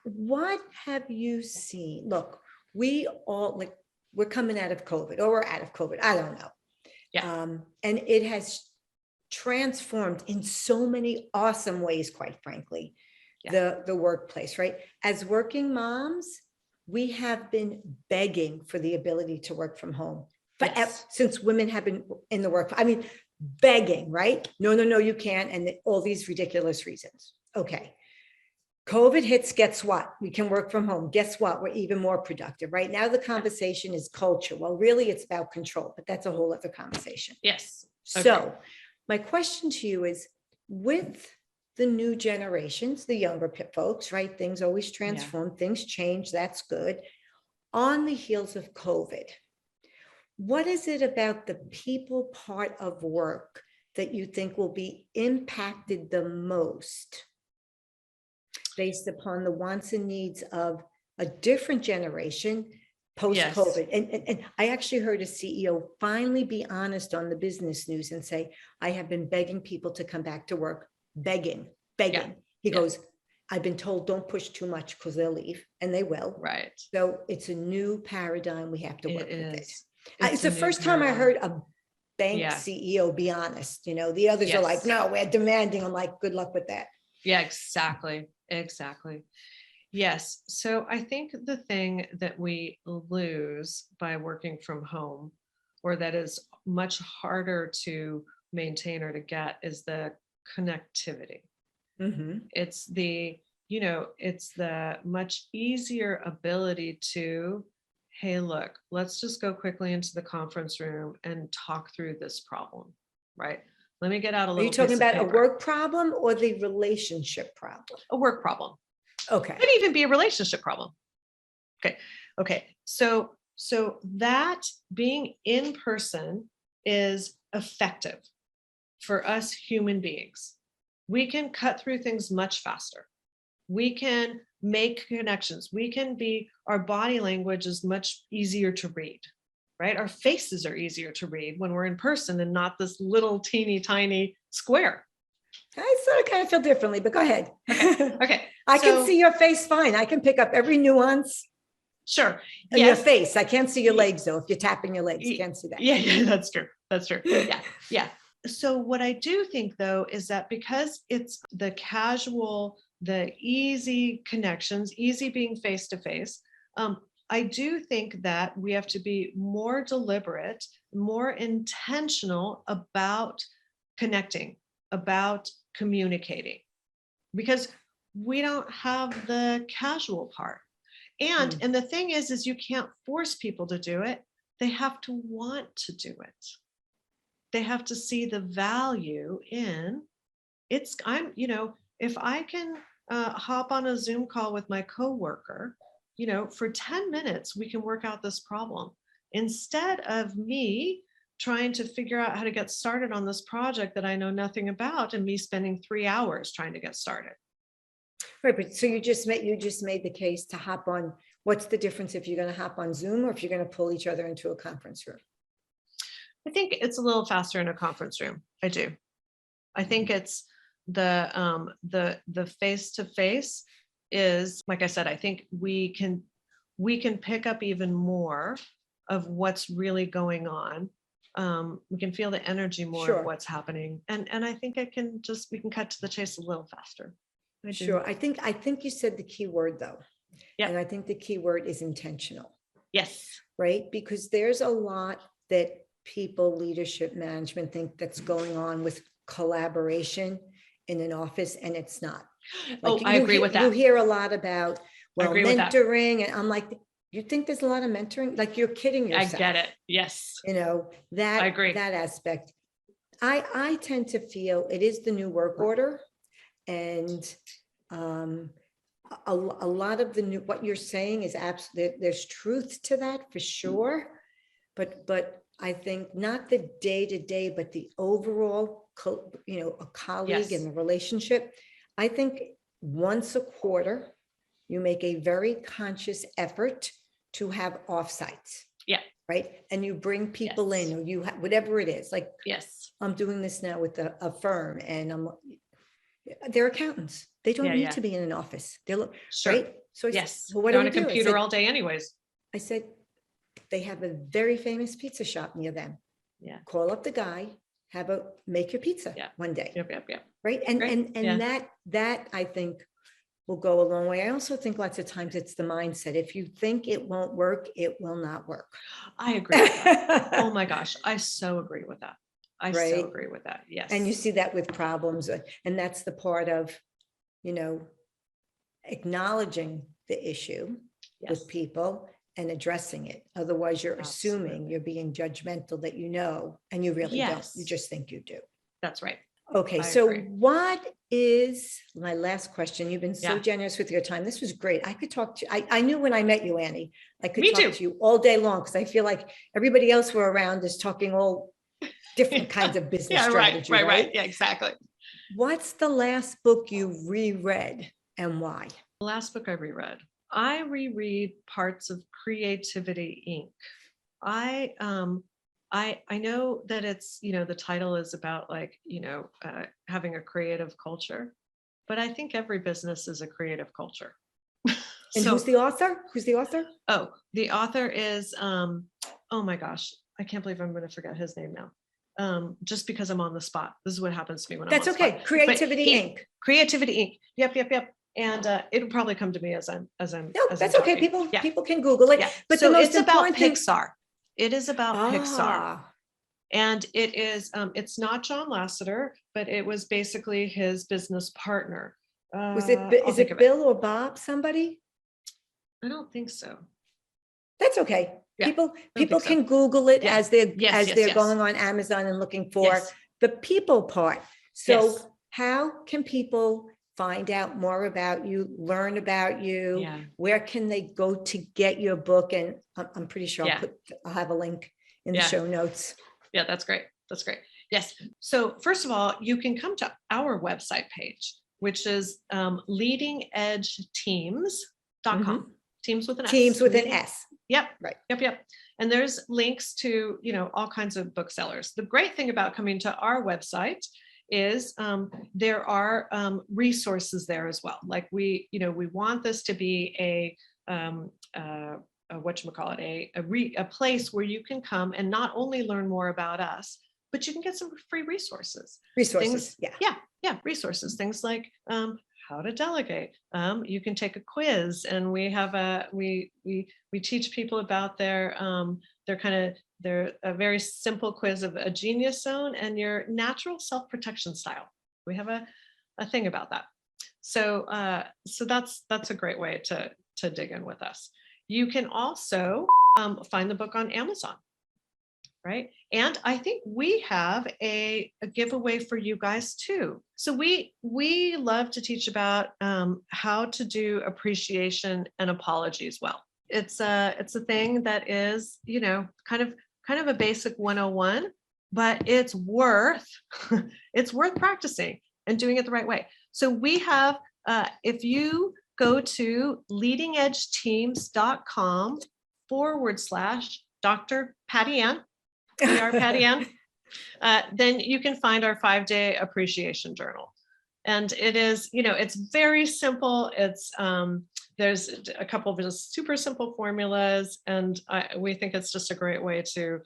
what have you seen? Look, we all we're coming out of COVID, or we're out of COVID. I don't know. Yeah. And it has transformed in so many awesome ways, quite frankly, the workplace, right? As working moms, we have been begging for the ability to work from home since women have been in the work. I mean, begging, right? No, you can't. And all these ridiculous reasons. Okay. COVID hits, guess what? We can work from home. Guess what? We're even more productive. Right now, the conversation is culture. Well, really, it's about control, but that's a whole other conversation. Yes. So my question to you is, with the new generations, the younger folks, right? Things always transform, things change. That's good. On the heels of COVID, what is it about the people part of work that you think will be impacted the most based upon the wants and needs of a different generation post-COVID? And I actually heard a CEO finally be honest on the business news and say, I have been begging people to come back to work, begging. He goes, I've been told don't push too much because they'll leave, and they will. Right. So it's a new paradigm. We have to work with it. It's the first paradigm. time I heard a bank CEO be honest. The others are like, no, we're demanding. I'm like, good luck with that. Yeah, exactly. Yes. So I think the thing that we lose by working from home, or that is much harder to maintain or to get, is the connectivity. Mm-hmm. It's the much easier ability to, hey, look, let's just go quickly into the conference room and talk through this problem, right? Let me get out a little. Are you talking about a work problem or the relationship problem? A work problem. Okay. Could even be a relationship problem. Okay. So that being in person is effective for us human beings. We can cut through things much faster. We can make connections. Our body language is much easier to read, right? Our faces are easier to read when we're in person and not this little teeny tiny square. I sort of kind of feel differently, but go ahead. Okay. I can see your face fine. I can pick up every nuance. Sure. In your face. I can't see your legs though. If you're tapping your legs, you can't see that. Yeah, that's true. Yeah. So what I do think though, is that because it's the casual, the easy connections, easy being face to face, I do think that we have to be more deliberate, more intentional about connecting, about communicating, because we don't have the casual part. And the thing is you can't force people to do it. They have to want to do it. They have to see the value in if I can hop on a Zoom call with my coworker, for 10 minutes, we can work out this problem instead of me trying to figure out how to get started on this project that I know nothing about, and me spending 3 hours trying to get started. Right, but so you just made the case to hop on. What's the difference if you're going to hop on Zoom or if you're going to pull each other into a conference room? I think it's a little faster in a conference room. I do. I think it's the face to face is, like I said, I think we can pick up even more of what's really going on. We can feel the energy more of what's happening, and I think we can cut to the chase a little faster. Sure. I think you said the key word though. Yeah. And I think the key word is intentional. Yes. Right. Because there's a lot that people, leadership, management think that's going on with collaboration in an office, and it's not. I agree with that. You hear a lot about mentoring, and I'm like, you think there's a lot of mentoring? Like, you're kidding yourself. I get it. Yes. That I agree. That aspect. I tend to feel it is the new work order, and a lot of what you're saying is absolutely, there's truth to that for sure, but I think not the day-to-day, but the overall, a colleague and the relationship. I think once a quarter, you make a very conscious effort to have offsites. Yeah. Right. And you bring people in, or whatever it is. Like, yes, I'm doing this now with a firm, and They're accountants. They don't Yeah, need yeah. to be in an office. They're Sure. right. So I Yes. said, well, what They're do on we a do? computer all day anyways. I said, they have a very famous pizza shop near them. Yeah. Call up the guy, make your pizza one day. Yep. Right. And Great. that I think will go a long way. I also think lots of times it's the mindset. If you think it won't work, it will not work. I agree with that. Oh my gosh. I so agree with that. I so agree with that. Yes. And you see that with problems. And that's the part of, acknowledging the issue with people and addressing it. Otherwise, you're assuming you're being judgmental that and you really don't. You just think you do. That's right. Okay, so what is my last question? You've been so generous with your time. This was great. I could talk to you. I knew when I met you, Annie, I could talk to you all day long because I feel like everybody else we're around is talking all different kinds of business strategy. Right. Yeah, exactly. What's the last book you reread and why? The last book I reread. I reread parts of Creativity, Inc. I know that it's, the title is about having a creative culture, but I think every business is a creative culture. And who's the author? Oh, the author is, oh my gosh, I can't believe I'm going to forget his name now. Just because I'm on the spot. This is what happens to me when I'm on the spot. That's okay. Creativity Inc. Creativity Inc. Yep. And it'll probably come to me as I'm. No, that's okay. People can Google it. Yeah. But so it's about Pixar. It is about Ah. Pixar. And it is, it's not John Lasseter, but it was basically his business partner. Is it Bill or Bob, somebody? I don't think so. That's okay. Yeah, people can Google it as they're going on Amazon and looking for the people part. So how can people find out more about you, learn about you? Yeah. Where can they go to get your book? And I'm pretty sure I'll have a link in the show notes. Yeah, that's great. Yes. So first of all, you can come to our website page, which is leadingedgeteams.com. Mm-hmm. Teams with an S. Teams with an S. Yep. Right. Yep. And there's links to, all kinds of booksellers. The great thing about coming to our website is there are resources there as well. Like we want this to be a place where you can come and not only learn more about us, but you can get some free resources. Resources. Things like how to delegate. You can take a quiz, and we have we teach people about their a very simple quiz of a genius zone and your natural self-protection style. We have a thing about that. So that's a great way to dig in with us. You can also find the book on Amazon, right? And I think we have a giveaway for you guys too. So we love to teach about how to do appreciation and apologies well. It's a thing that is, kind of a basic 101, but it's worth practicing and doing it the right way. So we have, if you go to leadingedgeteams.com/Dr. Patty Ann, PR Patty Ann, then you can find our 5-day appreciation journal. And it is, it's very simple. It's, there's a couple of just super simple formulas, and we think it's just a great way to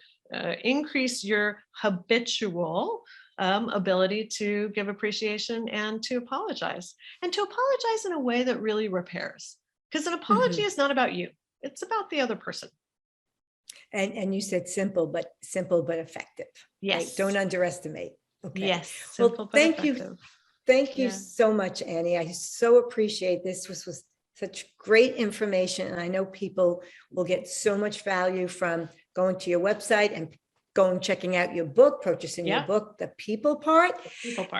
increase your habitual ability to give appreciation and to apologize in a way that really repairs. Because an apology is not about you; it's about the other person. And you said simple but effective. Yes. Right? Don't underestimate. Okay. Yes. Well, thank you. Thank you so much, Annie. I so appreciate this. This was such great information. And I know people will get so much value from going to your website and checking out your book, purchasing your book, The People Part.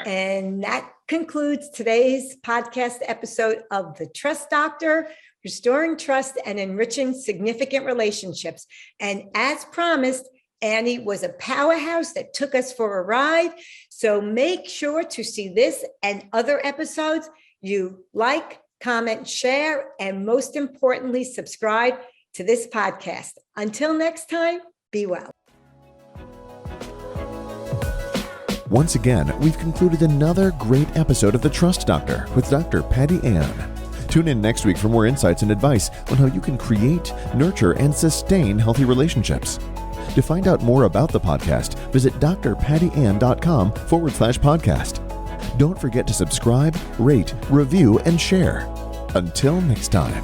And that concludes today's podcast episode of The Trust Doctor, Restoring Trust and Enriching Significant Relationships. And as promised, Annie was a powerhouse that took us for a ride. So make sure to see this and other episodes. You like, comment, share, and most importantly, subscribe to this podcast. Until next time, be well. Once again, we've concluded another great episode of The Trust Doctor with Dr. Patty Ann. Tune in next week for more insights and advice on how you can create, nurture, and sustain healthy relationships. To find out more about the podcast, visit drpattyann.com/podcast. Don't forget to subscribe, rate, review, and share. Until next time.